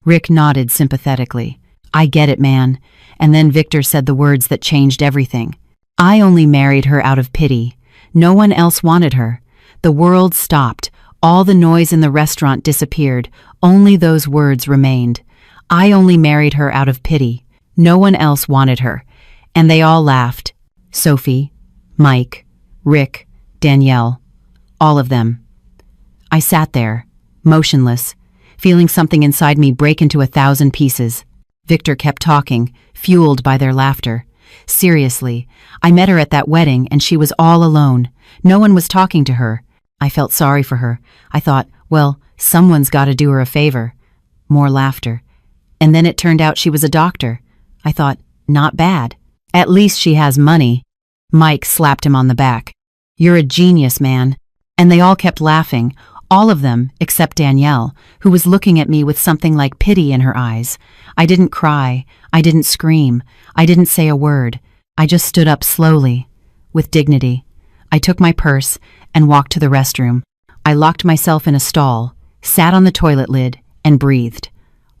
Rick nodded sympathetically. "I get it, man." And then Victor said the words that changed everything. "I only married her out of pity. No one else wanted her." The world stopped. All the noise in the restaurant disappeared. Only those words remained. "I only married her out of pity. No one else wanted her." And they all laughed. Sophie, Mike, Rick, Danielle, all of them. I sat there, motionless, feeling something inside me break into 1,000 pieces. Victor kept talking, fueled by their laughter. "Seriously, I met her at that wedding and she was all alone. No one was talking to her. I felt sorry for her. I thought, well, someone's got to do her a favor." More laughter. "And then it turned out she was a doctor." I thought, not bad. "At least she has money." Mike slapped him on the back. "You're a genius, man." And they all kept laughing, all of them except Danielle, who was looking at me with something like pity in her eyes. I didn't cry. I didn't scream. I didn't say a word. I just stood up slowly, with dignity. I took my purse and walked to the restroom. I locked myself in a stall, sat on the toilet lid, and breathed.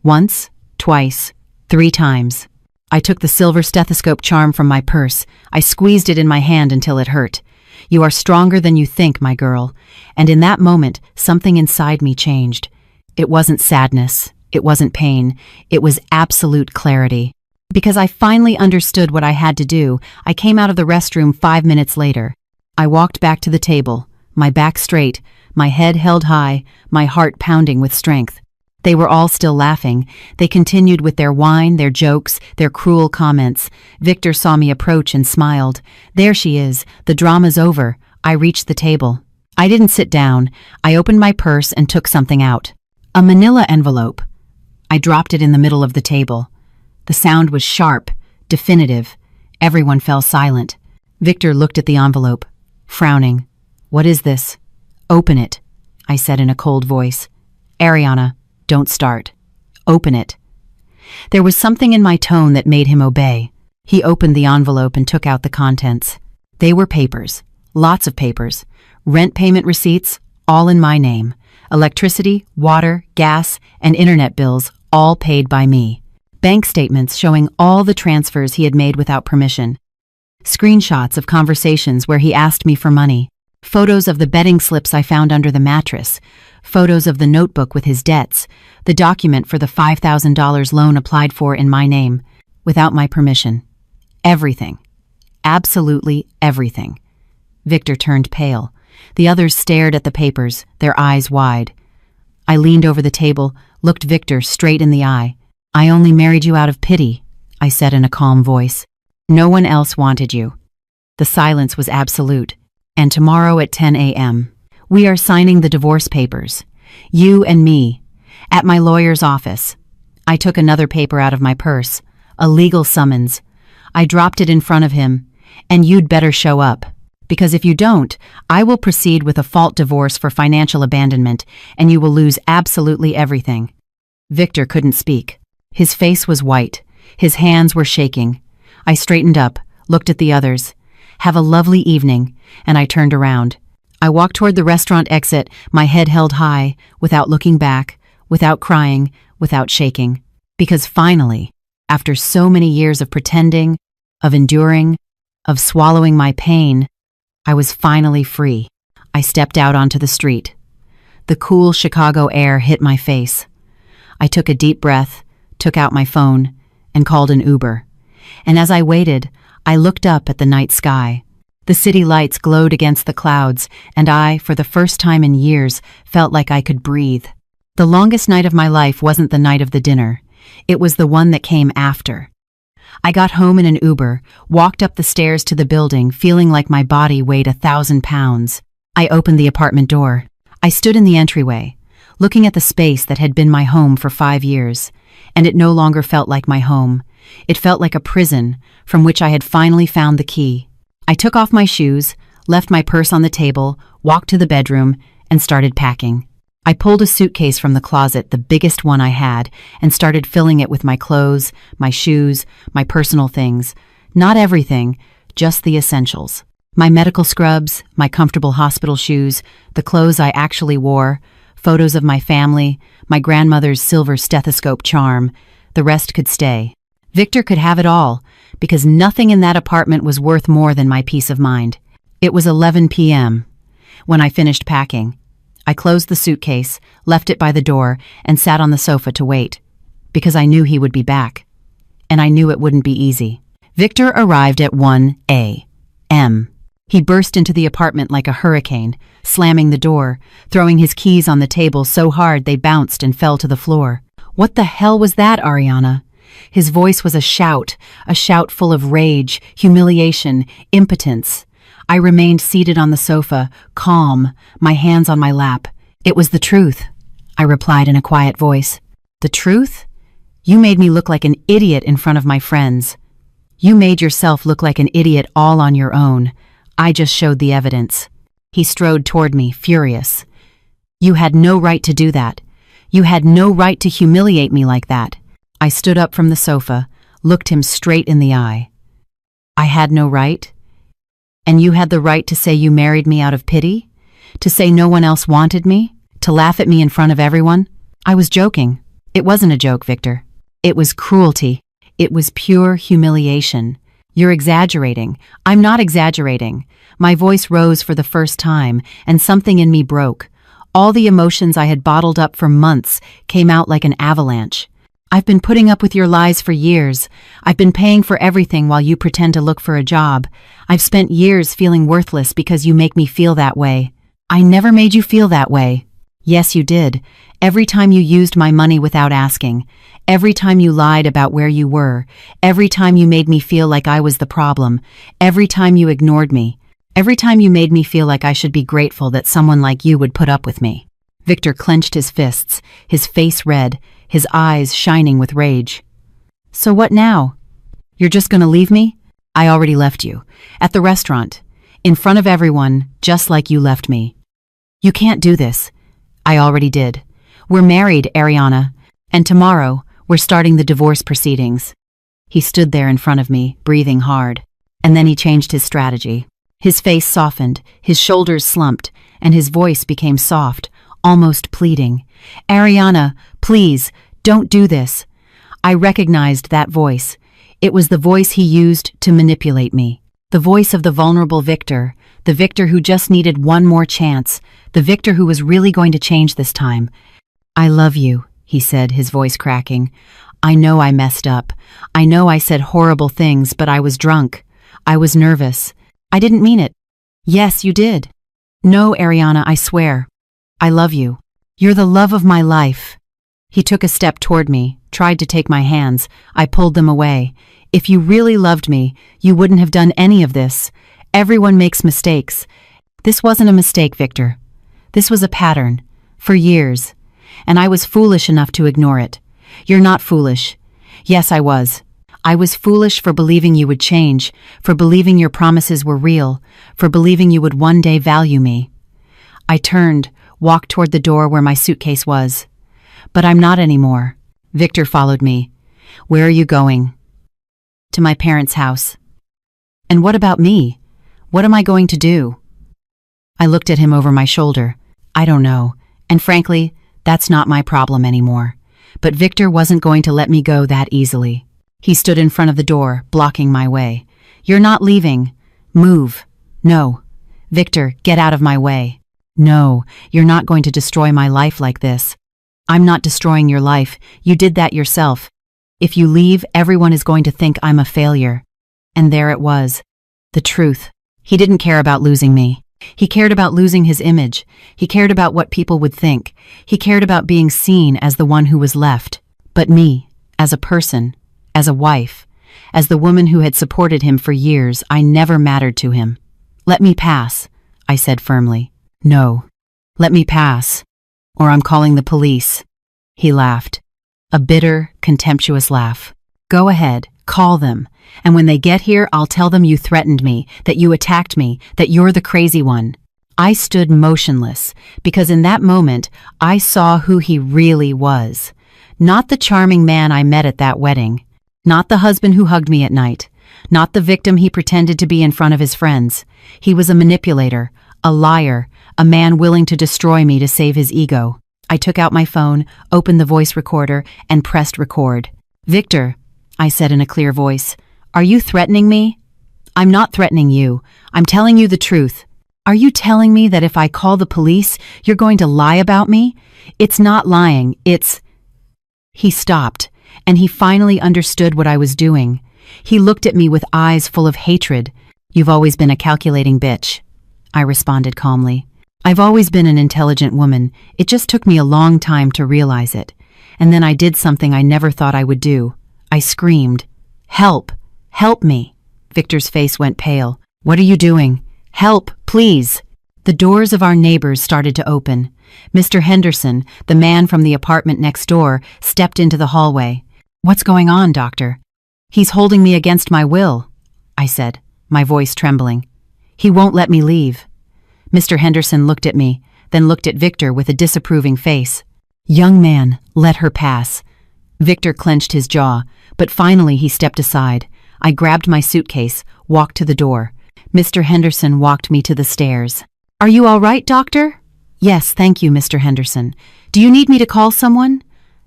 Once, twice, 3 times. I took the silver stethoscope charm from my purse. I squeezed it in my hand until it hurt. "You are stronger than you think, my girl." And in that moment, something inside me changed. It wasn't sadness. It wasn't pain. It was absolute clarity. Because I finally understood what I had to do, I came out of the restroom 5 minutes later. I walked back to the table, my back straight, my head held high, my heart pounding with strength. They were all still laughing. They continued with their wine, their jokes, their cruel comments. Victor saw me approach and smiled. "There she is. The drama's over." I reached the table. I didn't sit down. I opened my purse and took something out. A manila envelope. I dropped it in the middle of the table. The sound was sharp, definitive. Everyone fell silent. Victor looked at the envelope, frowning. "What is this?" "Open it," I said in a cold voice. "Ariana, don't start. Open it." There was something in my tone that made him obey. He opened the envelope and took out the contents. They were papers, lots of papers, rent payment receipts, all in my name, electricity, water, gas, and internet bills, all paid by me, bank statements showing all the transfers he had made without permission, screenshots of conversations where he asked me for money, photos of the betting slips I found under the mattress, photos of the notebook with his debts, the document for the $5,000 loan applied for in my name, without my permission. Everything. Absolutely everything. Victor turned pale. The others stared at the papers, their eyes wide. I leaned over the table, looked Victor straight in the eye. "I only married you out of pity," I said in a calm voice. "No one else wanted you." The silence was absolute. "And tomorrow at 10 a.m., we are signing the divorce papers. You and me. At my lawyer's office." I took another paper out of my purse. A legal summons. I dropped it in front of him. "And you'd better show up. Because if you don't, I will proceed with a fault divorce for financial abandonment, and you will lose absolutely everything." Victor couldn't speak. His face was white. His hands were shaking. I straightened up, looked at the others. "Have a lovely evening," and I turned around. I walked toward the restaurant exit, my head held high, without looking back, without crying, without shaking. Because finally, after so many years of pretending, of enduring, of swallowing my pain, I was finally free. I stepped out onto the street. The cool Chicago air hit my face. I took a deep breath, took out my phone, and called an Uber. And as I waited, I looked up at the night sky. The city lights glowed against the clouds, and I, for the first time in years, felt like I could breathe. The longest night of my life wasn't the night of the dinner. It was the one that came after. I got home in an Uber, walked up the stairs to the building, feeling like my body weighed 1,000 pounds. I opened the apartment door. I stood in the entryway, looking at the space that had been my home for 5 years, and it no longer felt like my home. It felt like a prison from which I had finally found the key. I took off my shoes, left my purse on the table, walked to the bedroom, and started packing. I pulled a suitcase from the closet, the biggest one I had, and started filling it with my clothes, my shoes, my personal things. Not everything, just the essentials. My medical scrubs, my comfortable hospital shoes, the clothes I actually wore, photos of my family, my grandmother's silver stethoscope charm. The rest could stay. Victor could have it all, because nothing in that apartment was worth more than my peace of mind. It was 11 p.m. when I finished packing. I closed the suitcase, left it by the door, and sat on the sofa to wait, because I knew he would be back. And I knew it wouldn't be easy. Victor arrived at 1 a.m. He burst into the apartment like a hurricane, slamming the door, throwing his keys on the table so hard they bounced and fell to the floor. "What the hell was that, Ariana?" His voice was a shout full of rage, humiliation, impotence. I remained seated on the sofa, calm, my hands on my lap. "It was the truth," I replied in a quiet voice. "The truth? You made me look like an idiot in front of my friends. You made yourself look like an idiot all on your own. I just showed the evidence." He strode toward me, furious. "You had no right to do that. You had no right to humiliate me like that." I stood up from the sofa, looked him straight in the eye. "I had no right? And you had the right to say you married me out of pity? To say no one else wanted me? To laugh at me in front of everyone?" I was joking. It wasn't a joke, Victor. It was cruelty. It was pure humiliation. "You're exaggerating." "I'm not exaggerating." My voice rose for the first time, and something in me broke. All the emotions I had bottled up for months came out like an avalanche. "I've been putting up with your lies for years. I've been paying for everything while you pretend to look for a job. I've spent years feeling worthless because you make me feel that way." "I never made you feel that way." "Yes, you did. Every time you used my money without asking. Every time you lied about where you were. Every time you made me feel like I was the problem. Every time you ignored me. Every time you made me feel like I should be grateful that someone like you would put up with me." Victor clenched his fists, his face red, his eyes shining with rage. "So what now? You're just gonna leave me?" "I already left you. At the restaurant. In front of everyone, just like you left me." "You can't do this." "I already did. We're married, Ariana. And tomorrow, we're starting the divorce proceedings." He stood there in front of me, breathing hard. And then he changed his strategy. His face softened, his shoulders slumped, and his voice became soft, almost pleading. "Ariana, please, don't do this." I recognized that voice. It was the voice he used to manipulate me. The voice of the vulnerable Victor, the Victor who just needed one more chance, the Victor who was really going to change this time. "I love you," he said, his voice cracking. "I know I messed up. I know I said horrible things, but I was drunk. I was nervous. I didn't mean it." "Yes, you did." "No, Ariana, I swear. I love you. You're the love of my life." He took a step toward me, tried to take my hands. I pulled them away. "If you really loved me, you wouldn't have done any of this. Everyone makes mistakes." "This wasn't a mistake, Victor. This was a pattern. For years. And I was foolish enough to ignore it." "You're not foolish." "Yes, I was. I was foolish for believing you would change, for believing your promises were real, for believing you would one day value me." I turned, walked toward the door where my suitcase was. "But I'm not anymore." Victor followed me. "Where are you going?" "To my parents' house." "And what about me? What am I going to do?" I looked at him over my shoulder. "I don't know, and frankly, that's not my problem anymore." But Victor wasn't going to let me go that easily. He stood in front of the door, blocking my way. "You're not leaving. Move." "No." "Victor, get out of my way." "No, you're not going to destroy my life like this." "I'm not destroying your life. You did that yourself. If you leave, everyone is going to think I'm a failure." And there it was. The truth. He didn't care about losing me. He cared about losing his image. He cared about what people would think. He cared about being seen as the one who was left. But me, as a person, as a wife, as the woman who had supported him for years, I never mattered to him. "Let me pass," I said firmly. "No. Let me pass, or I'm calling the police." He laughed. A bitter, contemptuous laugh. "Go ahead, call them. And when they get here, I'll tell them you threatened me, that you attacked me, that you're the crazy one." I stood motionless, because in that moment, I saw who he really was. Not the charming man I met at that wedding. Not the husband who hugged me at night. Not the victim he pretended to be in front of his friends. He was a manipulator, a liar, a man willing to destroy me to save his ego. I took out my phone, opened the voice recorder, and pressed record. "Victor," I said in a clear voice, "are you threatening me?" "I'm not threatening you. I'm telling you the truth." "Are you telling me that if I call the police, you're going to lie about me?" "It's not lying, it's—" He stopped, and he finally understood what I was doing. He looked at me with eyes full of hatred. "You've always been a calculating bitch," I responded calmly. "I've always been an intelligent woman. It just took me a long time to realize it. And then I did something I never thought I would do. I screamed, 'Help! Help me!'" Victor's face went pale. "What are you doing? Help, please!" The doors of our neighbors started to open. Mr. Henderson, the man from the apartment next door, stepped into the hallway. "What's going on, doctor?" "He's holding me against my will," I said, my voice trembling. "He won't let me leave." Mr. Henderson looked at me, then looked at Victor with a disapproving face. "Young man, let her pass." Victor clenched his jaw, but finally he stepped aside. I grabbed my suitcase, walked to the door. Mr. Henderson walked me to the stairs. "Are you all right, doctor?" "Yes, thank you, Mr. Henderson. Do you need me to call someone?"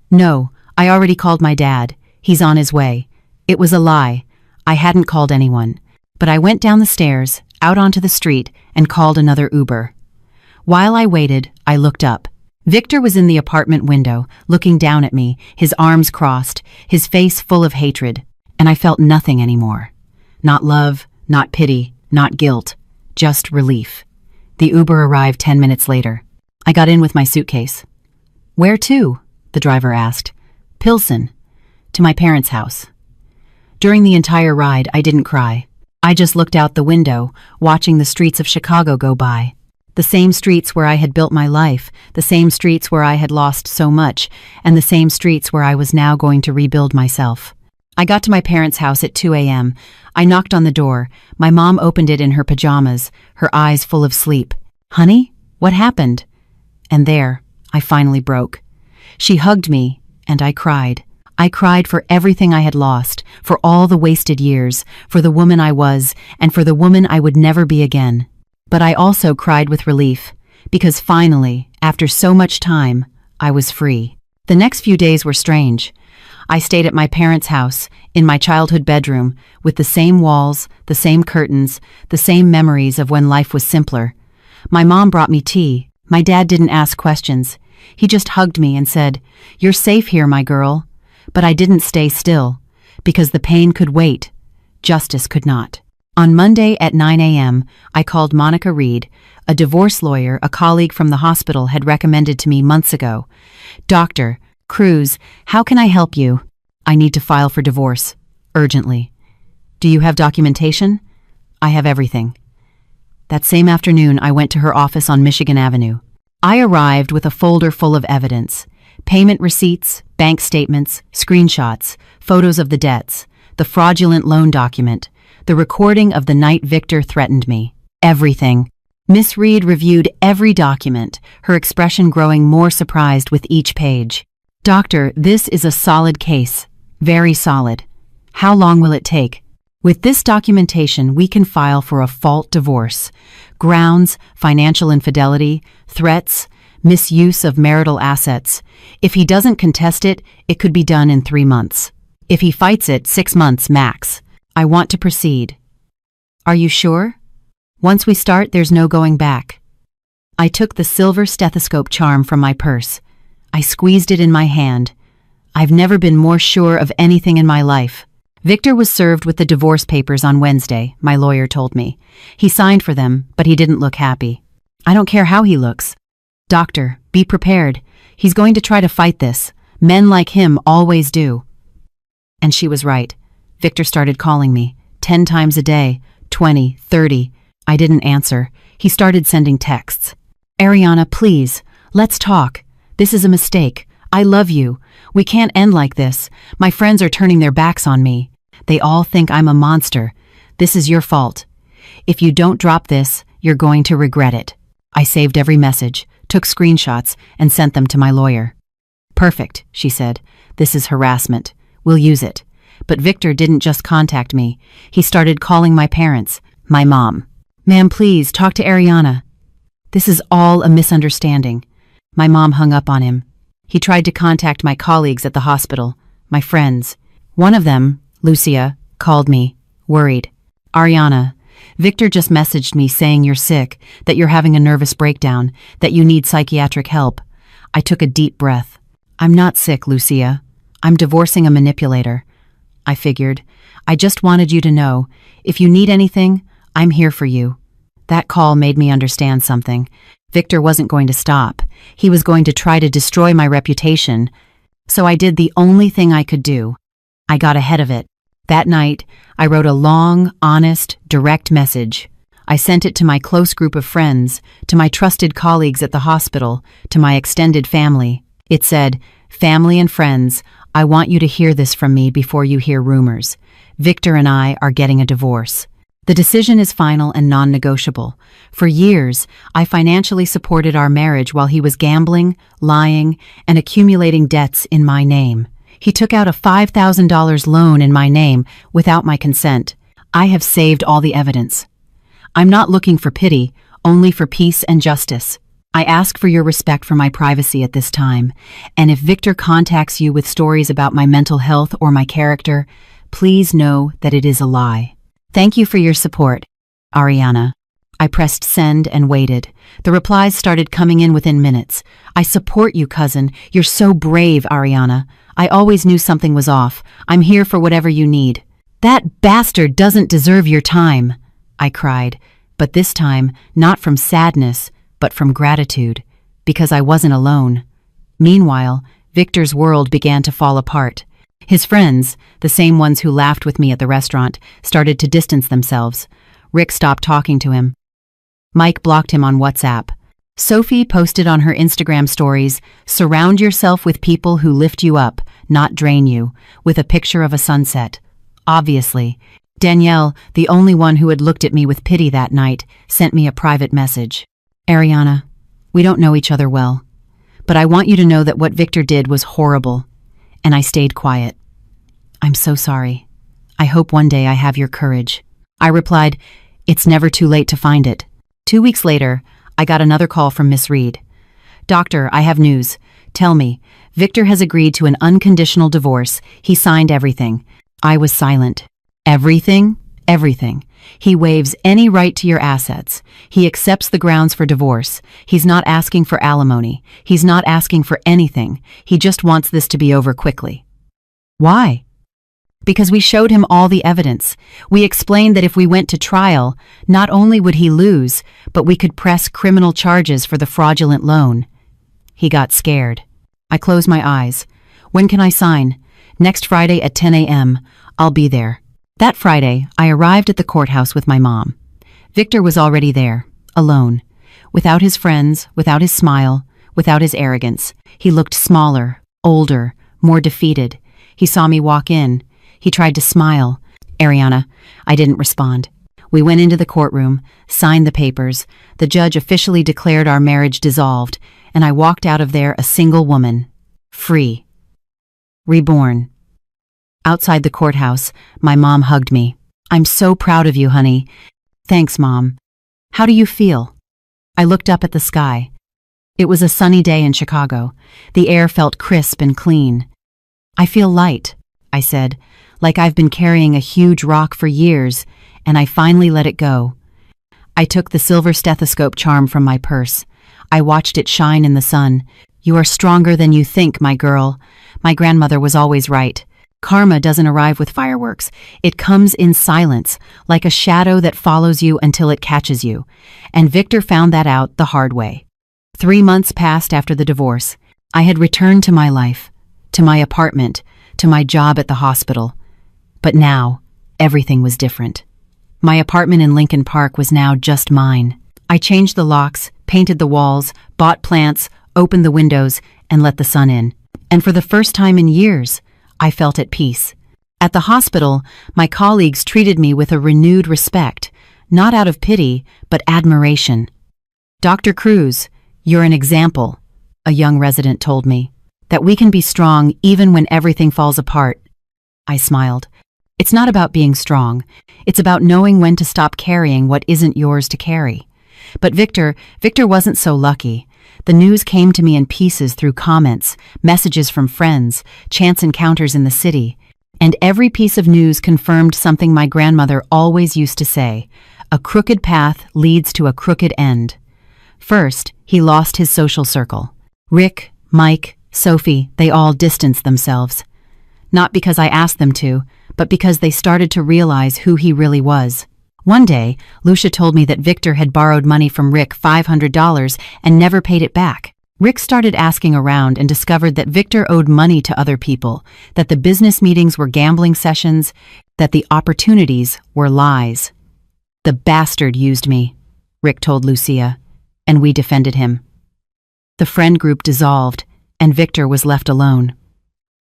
"No, I already called my dad. He's on his way." It was a lie. I hadn't called anyone. But I went down the stairs, out onto the street, and called another Uber. While I waited, I looked up. Victor was in the apartment window, looking down at me, his arms crossed, his face full of hatred, and I felt nothing anymore. Not love, not pity, not guilt, just relief. The Uber arrived 10 minutes later. I got in with my suitcase. "Where to?" the driver asked. "Pilsen. To my parents' house." During the entire ride, I didn't cry. I just looked out the window, watching the streets of Chicago go by. The same streets where I had built my life, the same streets where I had lost so much, and the same streets where I was now going to rebuild myself. I got to my parents' house at 2 a.m. I knocked on the door. My mom opened it in her pajamas, her eyes full of sleep. "Honey, what happened?" And there, I finally broke. She hugged me, and I cried. I cried for everything I had lost, for all the wasted years, for the woman I was, and for the woman I would never be again. But I also cried with relief, because finally, after so much time, I was free. The next few days were strange. I stayed at my parents' house, in my childhood bedroom, with the same walls, the same curtains, the same memories of when life was simpler. My mom brought me tea. My dad didn't ask questions. He just hugged me and said, "You're safe here, my girl." But I didn't stay still, because the pain could wait. Justice could not. On Monday at 9 a.m., I called Monica Reed, a divorce lawyer a colleague from the hospital had recommended to me months ago. "Dr. Cruz, how can I help you? I need to file for divorce. Urgently." "Do you have documentation?" "I have everything." That same afternoon, I went to her office on Michigan Avenue. I arrived with a folder full of evidence: payment receipts, bank statements, screenshots, photos of the debts, the fraudulent loan document, the recording of the night Victor threatened me. Everything. Miss Reed reviewed every document, her expression growing more surprised with each page. "Doctor, this is a solid case. Very solid. How long will it take?" "With this documentation, we can file for a fault divorce. Grounds: financial infidelity, threats, misuse of marital assets. If he doesn't contest it, it could be done in 3 months. If he fights it, 6 months max. I want to proceed." "Are you sure?" "Once we start, there's no going back." I took the silver stethoscope charm from my purse. I squeezed it in my hand. I've never been more sure of anything in my life. Victor was served with the divorce papers on Wednesday, my lawyer told me. He signed for them, but he didn't look happy. "I don't care how he looks. Doctor, be prepared. He's going to try to fight this. Men like him always do." And she was right. Victor started calling me, 10 times a day, 20, 30. I didn't answer. He started sending texts. "Ariana, please, let's talk. This is a mistake. I love you. We can't end like this. My friends are turning their backs on me. They all think I'm a monster. This is your fault. If you don't drop this, you're going to regret it." I saved every message, took screenshots, and sent them to my lawyer. "Perfect," she said. "This is harassment. We'll use it." But Victor didn't just contact me. He started calling my parents, my mom. "Ma'am, please, talk to Ariana." "This is all a misunderstanding." My mom hung up on him. He tried to contact my colleagues at the hospital, my friends. One of them, Lucia, called me, worried. "Ariana, Victor just messaged me saying you're sick, that you're having a nervous breakdown, that you need psychiatric help." I took a deep breath. "I'm not sick, Lucia. I'm divorcing a manipulator." I figured. "I just wanted you to know, if you need anything, I'm here for you." That call made me understand something. Victor wasn't going to stop. He was going to try to destroy my reputation. So I did the only thing I could do. I got ahead of it. That night, I wrote a long, honest, direct message. I sent it to my close group of friends, to my trusted colleagues at the hospital, to my extended family. It said, "Family and friends, I want you to hear this from me before you hear rumors. Victor and I are getting a divorce. The decision is final and non-negotiable. For years, I financially supported our marriage while he was gambling, lying, and accumulating debts in my name. He took out a $5,000 loan in my name without my consent. I have saved all the evidence. I'm not looking for pity, only for peace and justice. I ask for your respect for my privacy at this time, and if Victor contacts you with stories about my mental health or my character, please know that it is a lie. Thank you for your support, Ariana." I pressed send and waited. The replies started coming in within minutes. "I support you, cousin. You're so brave, Ariana. I always knew something was off. I'm here for whatever you need." "That bastard doesn't deserve your time," I cried, but this time not from sadness, but from gratitude, because I wasn't alone. Meanwhile, Victor's world began to fall apart. His friends, the same ones who laughed with me at the restaurant, started to distance themselves. Rick stopped talking to him. Mike blocked him on WhatsApp. Sophie posted on her Instagram stories, "Surround yourself with people who lift you up, not drain you," with a picture of a sunset. Obviously, Danielle, the only one who had looked at me with pity that night, sent me a private message. "Ariana, we don't know each other well, but I want you to know that what Victor did was horrible." And I stayed quiet. "I'm so sorry. I hope one day I have your courage." I replied, "It's never too late to find it." 2 weeks later, I got another call from Miss Reed. "Doctor, I have news. Tell me, Victor has agreed to an unconditional divorce. He signed everything." I was silent. "Everything?" "Everything. He waives any right to your assets. He accepts the grounds for divorce. He's not asking for alimony. He's not asking for anything. He just wants this to be over quickly." "Why?" "Because we showed him all the evidence. We explained that if we went to trial, not only would he lose, but we could press criminal charges for the fraudulent loan." He got scared. I closed my eyes. "When can I sign?" "Next Friday at 10 a.m. I'll be there." That Friday, I arrived at the courthouse with my mom. Victor was already there, alone. Without his friends, without his smile, without his arrogance. He looked smaller, older, more defeated. He saw me walk in. He tried to smile. "Ariana," I didn't respond. We went into the courtroom, signed the papers. The judge officially declared our marriage dissolved, and I walked out of there a single woman. Free. Reborn. Outside the courthouse, my mom hugged me. "I'm so proud of you, honey." "Thanks, Mom." "How do you feel?" I looked up at the sky. It was a sunny day in Chicago. The air felt crisp and clean. "I feel light," I said, "like I've been carrying a huge rock for years, and I finally let it go." I took the silver stethoscope charm from my purse. I watched it shine in the sun. "You are stronger than you think, my girl. My grandmother was always right. Karma doesn't arrive with fireworks. It comes in silence, like a shadow that follows you until it catches you." And Victor found that out the hard way. 3 months passed after the divorce. I had returned to my life, to my apartment, to my job at the hospital. But now, everything was different. My apartment in Lincoln Park was now just mine. I changed the locks, painted the walls, bought plants, opened the windows, and let the sun in. And for the first time in years, I felt at peace. At the hospital, my colleagues treated me with a renewed respect, not out of pity, but admiration. "Dr. Cruz, you're an example," a young resident told me, "that we can be strong even when everything falls apart." I smiled. It's not about being strong. It's about knowing when to stop carrying what isn't yours to carry. But Victor wasn't so lucky. The news came to me in pieces through comments, messages from friends, chance encounters in the city. And every piece of news confirmed something my grandmother always used to say: "A crooked path leads to a crooked end." First, he lost his social circle. Rick, Mike, Sophie, they all distanced themselves. Not because I asked them to, but because they started to realize who he really was. One day, Lucia told me that Victor had borrowed money from Rick, $500, and never paid it back. Rick started asking around and discovered that Victor owed money to other people, that the business meetings were gambling sessions, that the opportunities were lies. "The bastard used me," Rick told Lucia, and we defended him. The friend group dissolved, and Victor was left alone.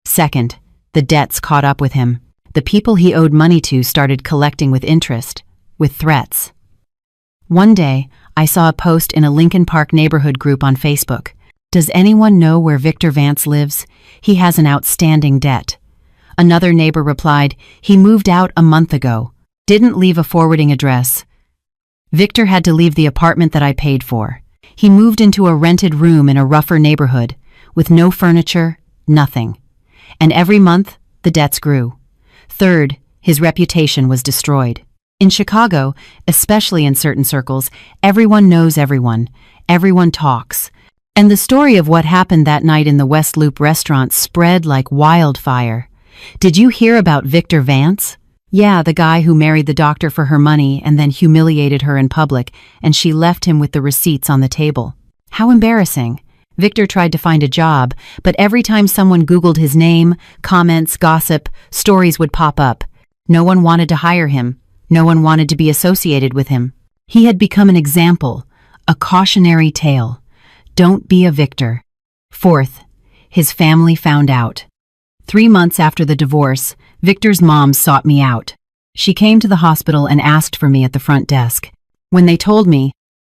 Second, the debts caught up with him. The people he owed money to started collecting with interest, with threats. One day, I saw a post in a Lincoln Park neighborhood group on Facebook. "Does anyone know where Victor Vance lives? He has an outstanding debt." Another neighbor replied, "He moved out a month ago. Didn't leave a forwarding address." Victor had to leave the apartment that I paid for. He moved into a rented room in a rougher neighborhood, with no furniture, nothing. And every month, the debts grew. Third, his reputation was destroyed. In Chicago, especially in certain circles, everyone knows everyone. Everyone talks. And the story of what happened that night in the West Loop restaurant spread like wildfire. Did you hear about Victor Vance? Yeah, the guy who married the doctor for her money and then humiliated her in public, and she left him with the receipts on the table. How embarrassing. Victor tried to find a job, but every time someone Googled his name, comments, gossip, stories would pop up. No one wanted to hire him. No one wanted to be associated with him. He had become an example, a cautionary tale. Don't be a Victor. Fourth, his family found out. 3 months after the divorce, Victor's mom sought me out. She came to the hospital and asked for me at the front desk. When they told me,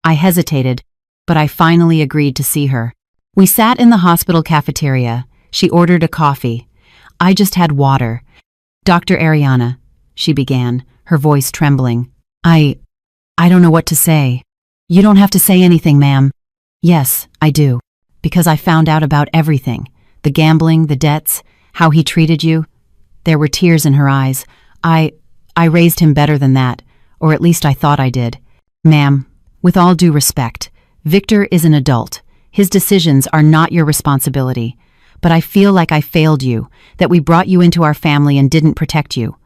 I hesitated, but I finally agreed to see her. We sat in the hospital cafeteria. She ordered a coffee. I just had water. Dr. Ariana, she began, her voice trembling. I don't know what to say. You don't have to say anything, ma'am. Yes, I do. Because I found out about everything. The gambling, the debts, how he treated you. There were tears in her eyes. I raised him better than that, or at least I thought I did. Ma'am, with all due respect, Victor is an adult. His decisions are not your responsibility. But I feel like I failed you, that we brought you into our family and didn't protect you.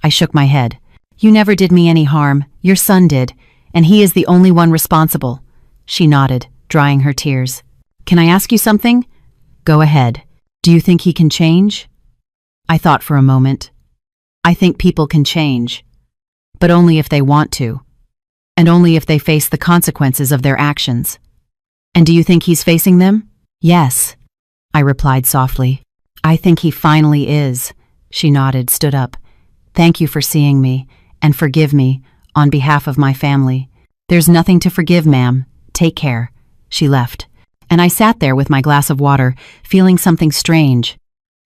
I shook my head. You never did me any harm. Your son did, and he is the only one responsible. She nodded, drying her tears. Can I ask you something? Go ahead. Do you think he can change? I thought for a moment. I think people can change, but only if they want to, and only if they face the consequences of their actions. And do you think he's facing them? Yes, I replied softly. I think he finally is. She nodded, stood up. Thank you for seeing me, and forgive me, on behalf of my family. There's nothing to forgive, ma'am. Take care. She left, and I sat there with my glass of water, feeling something strange.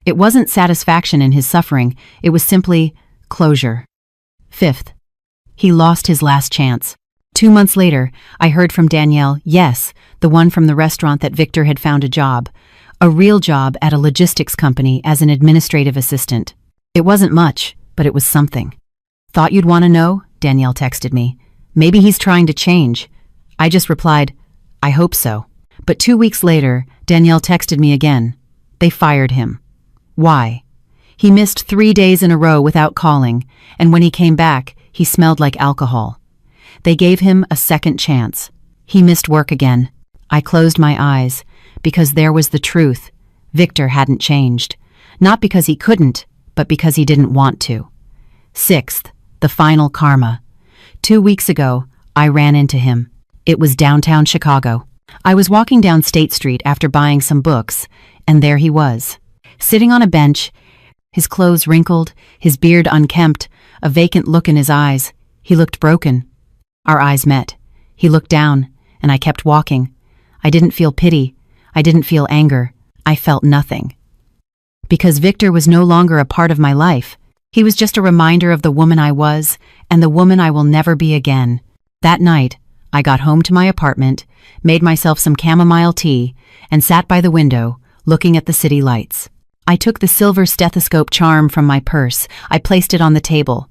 It wasn't satisfaction in his suffering, it was simply closure. Fifth, he lost his last chance. 2 months later, I heard from Danielle, yes, the one from the restaurant, that Victor had found a job. A real job at a logistics company as an administrative assistant. It wasn't much, but it was something. Thought you'd want to know? Danielle texted me. Maybe he's trying to change. I just replied, I hope so. But 2 weeks later, Danielle texted me again. They fired him. Why? He missed 3 days in a row without calling, and when he came back, he smelled like alcohol. They gave him a second chance. He missed work again. I closed my eyes, because there was the truth. Victor hadn't changed. Not because he couldn't, but because he didn't want to. Sixth, the final karma. 2 weeks ago, I ran into him. It was downtown Chicago. I was walking down State Street after buying some books, and there he was. Sitting on a bench, his clothes wrinkled, his beard unkempt, a vacant look in his eyes. He looked broken. Our eyes met. He looked down, and I kept walking. I didn't feel pity. I didn't feel anger. I felt nothing. Because Victor was no longer a part of my life. He was just a reminder of the woman I was, and the woman I will never be again. That night, I got home to my apartment, made myself some chamomile tea, and sat by the window, looking at the city lights. I took the silver stethoscope charm from my purse. I placed it on the table.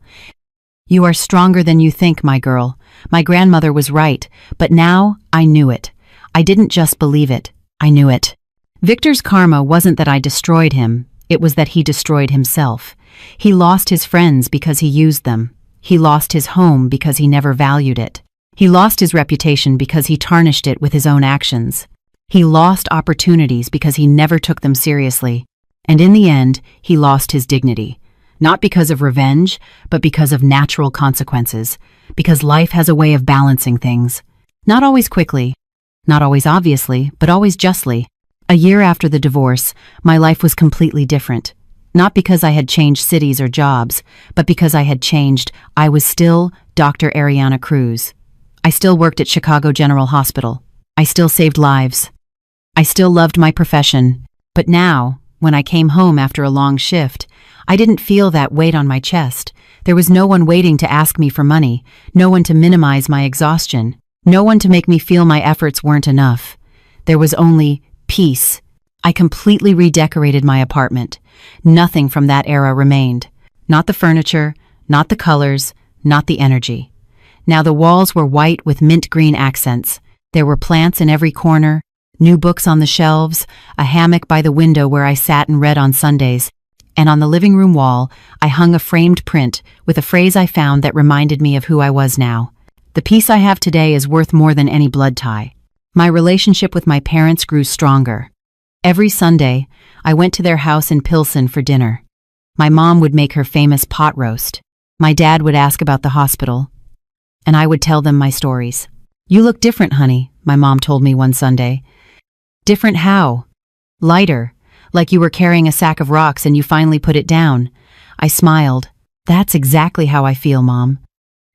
You are stronger than you think, my girl. My grandmother was right, but now I knew it. I didn't just believe it. I knew it. Victor's karma wasn't that I destroyed him. It was that he destroyed himself. He lost his friends because he used them. He lost his home because he never valued it. He lost his reputation because he tarnished it with his own actions. He lost opportunities because he never took them seriously. And in the end, he lost his dignity. Not because of revenge, but because of natural consequences. Because life has a way of balancing things. Not always quickly, not always obviously, but always justly. A year after the divorce, my life was completely different. Not because I had changed cities or jobs, but because I had changed. I was still Dr. Ariana Cruz. I still worked at Chicago General Hospital. I still saved lives. I still loved my profession. But now, when I came home after a long shift, I didn't feel that weight on my chest. There was no one waiting to ask me for money, no one to minimize my exhaustion, no one to make me feel my efforts weren't enough. There was only peace. I completely redecorated my apartment. Nothing from that era remained. Not the furniture, not the colors, not the energy. Now the walls were white with mint green accents. There were plants in every corner, new books on the shelves, a hammock by the window where I sat and read on Sundays, and on the living room wall, I hung a framed print with a phrase I found that reminded me of who I was now. The peace I have today is worth more than any blood tie. My relationship with my parents grew stronger. Every Sunday, I went to their house in Pilsen for dinner. My mom would make her famous pot roast. My dad would ask about the hospital, and I would tell them my stories. "You look different, honey," my mom told me one Sunday. "Different how?" "Lighter, like you were carrying a sack of rocks and you finally put it down." I smiled. "That's exactly how I feel, Mom."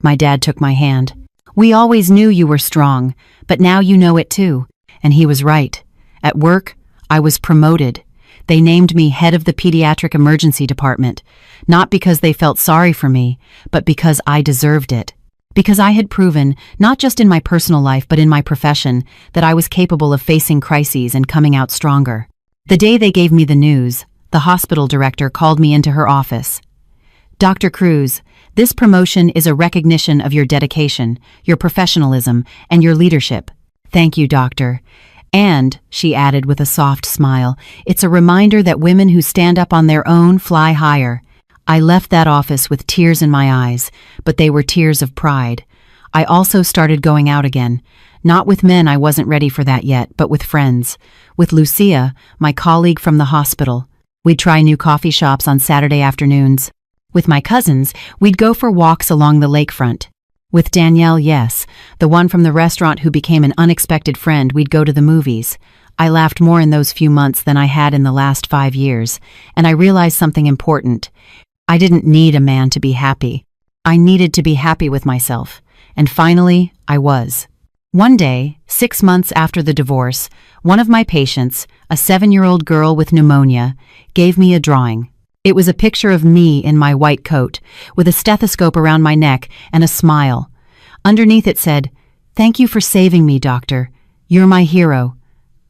My dad took my hand. "We always knew you were strong, but now you know it too." And he was right. At work, I was promoted. They named me head of the pediatric emergency department, not because they felt sorry for me, but because I deserved it. Because I had proven, not just in my personal life but in my profession, that I was capable of facing crises and coming out stronger. The day they gave me the news, the hospital director called me into her office. "Dr. Cruz, this promotion is a recognition of your dedication, your professionalism, and your leadership." "Thank you, doctor." "And," she added with a soft smile, "it's a reminder that women who stand up on their own fly higher." I left that office with tears in my eyes, but they were tears of pride. I also started going out again. Not with men, I wasn't ready for that yet, but with friends. With Lucia, my colleague from the hospital. We'd try new coffee shops on Saturday afternoons. With my cousins, we'd go for walks along the lakefront. With Danielle, yes, the one from the restaurant who became an unexpected friend, we'd go to the movies. I laughed more in those few months than I had in the last 5 years, and I realized something important. I didn't need a man to be happy. I needed to be happy with myself. And finally, I was. One day, 6 months after the divorce, one of my patients, a 7-year-old girl with pneumonia, gave me a drawing. It was a picture of me in my white coat, with a stethoscope around my neck and a smile. Underneath it said, "Thank you for saving me, doctor. You're my hero."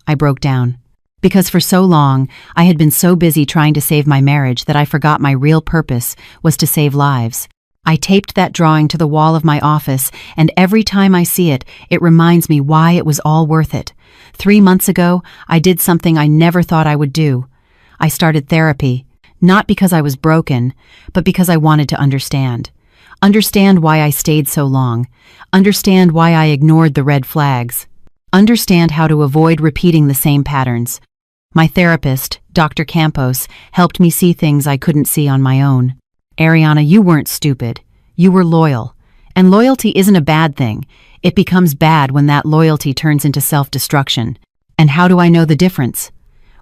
I broke down. Because for so long, I had been so busy trying to save my marriage that I forgot my real purpose was to save lives. I taped that drawing to the wall of my office, and every time I see it, it reminds me why it was all worth it. 3 months ago, I did something I never thought I would do. I started therapy, not because I was broken, but because I wanted to understand. Understand why I stayed so long. Understand why I ignored the red flags. Understand how to avoid repeating the same patterns. My therapist, Dr. Campos, helped me see things I couldn't see on my own. "Ariana, you weren't stupid. You were loyal. And loyalty isn't a bad thing. It becomes bad when that loyalty turns into self-destruction. And how do I know the difference?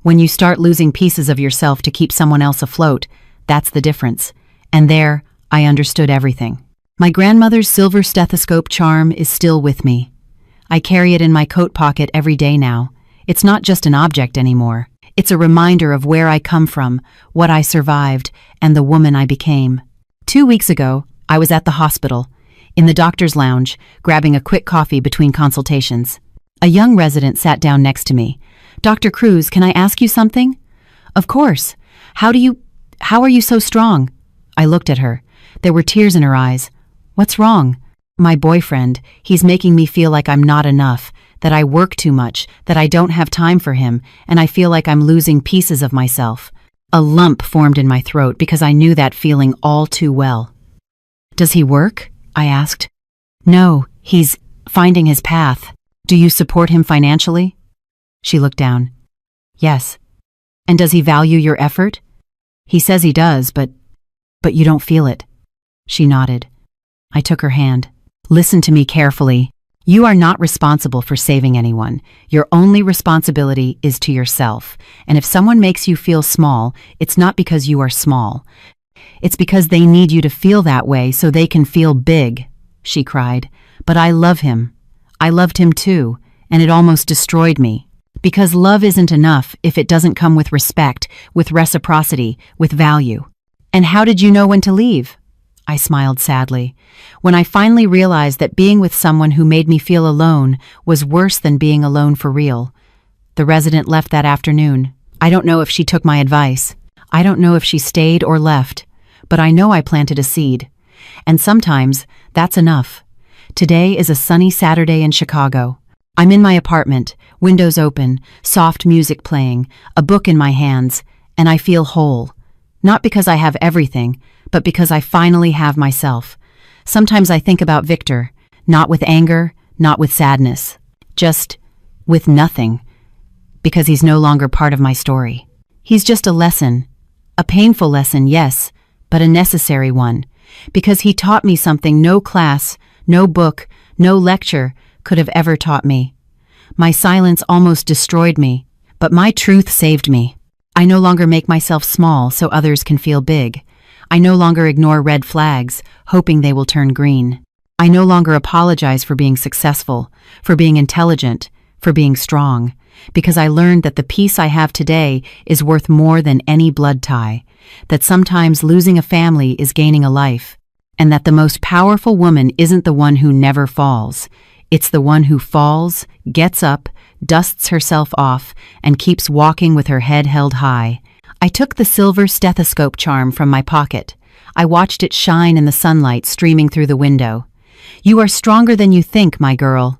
When you start losing pieces of yourself to keep someone else afloat, that's the difference." And there, I understood everything. My grandmother's silver stethoscope charm is still with me. I carry it in my coat pocket every day now. It's not just an object anymore. It's a reminder of where I come from, what I survived, and the woman I became. 2 weeks ago, I was at the hospital, in the doctor's lounge, grabbing a quick coffee between consultations. A young resident sat down next to me. "Dr. Cruz, can I ask you something?" "Of course. How are you so strong?" I looked at her. There were tears in her eyes. "What's wrong?" "My boyfriend, he's making me feel like I'm not enough, that I work too much, that I don't have time for him, and I feel like I'm losing pieces of myself." A lump formed in my throat because I knew that feeling all too well. "Does he work?" I asked. "No, he's finding his path." "Do you support him financially?" She looked down. "Yes." "And does he value your effort?" "He says he does, but you don't feel it." She nodded. I took her hand. "Listen to me carefully. You are not responsible for saving anyone. Your only responsibility is to yourself. And if someone makes you feel small, it's not because you are small. It's because they need you to feel that way so they can feel big," she cried. "But I love him. I loved him too, and it almost destroyed me. Because love isn't enough if it doesn't come with respect, with reciprocity, with value." "And how did you know when to leave?" I smiled sadly. "When I finally realized that being with someone who made me feel alone was worse than being alone for real." The resident left that afternoon. I don't know if she took my advice. I don't know if she stayed or left. But I know I planted a seed. And sometimes, that's enough. Today is a sunny Saturday in Chicago. I'm in my apartment, windows open, soft music playing, a book in my hands, and I feel whole. Not because I have everything, but because I finally have myself. Sometimes I think about Victor, not with anger, not with sadness. Just, with nothing, because he's no longer part of my story. He's just a lesson. A painful lesson, yes, but a necessary one, because he taught me something no class, no book, no lecture could have ever taught me. My silence almost destroyed me, but my truth saved me. I no longer make myself small so others can feel big. I no longer ignore red flags, hoping they will turn green. I no longer apologize for being successful, for being intelligent, for being strong, because I learned that the peace I have today is worth more than any blood tie, that sometimes losing a family is gaining a life, and that the most powerful woman isn't the one who never falls. It's the one who falls, gets up, dusts herself off, and keeps walking with her head held high. I took the silver stethoscope charm from my pocket. I watched it shine in the sunlight streaming through the window. "You are stronger than you think, my girl."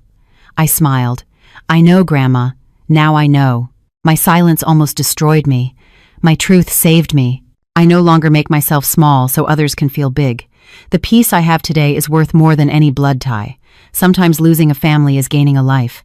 I smiled. "I know, Grandma. Now I know." My silence almost destroyed me. My truth saved me. I no longer make myself small so others can feel big. The peace I have today is worth more than any blood tie. Sometimes losing a family is gaining a life.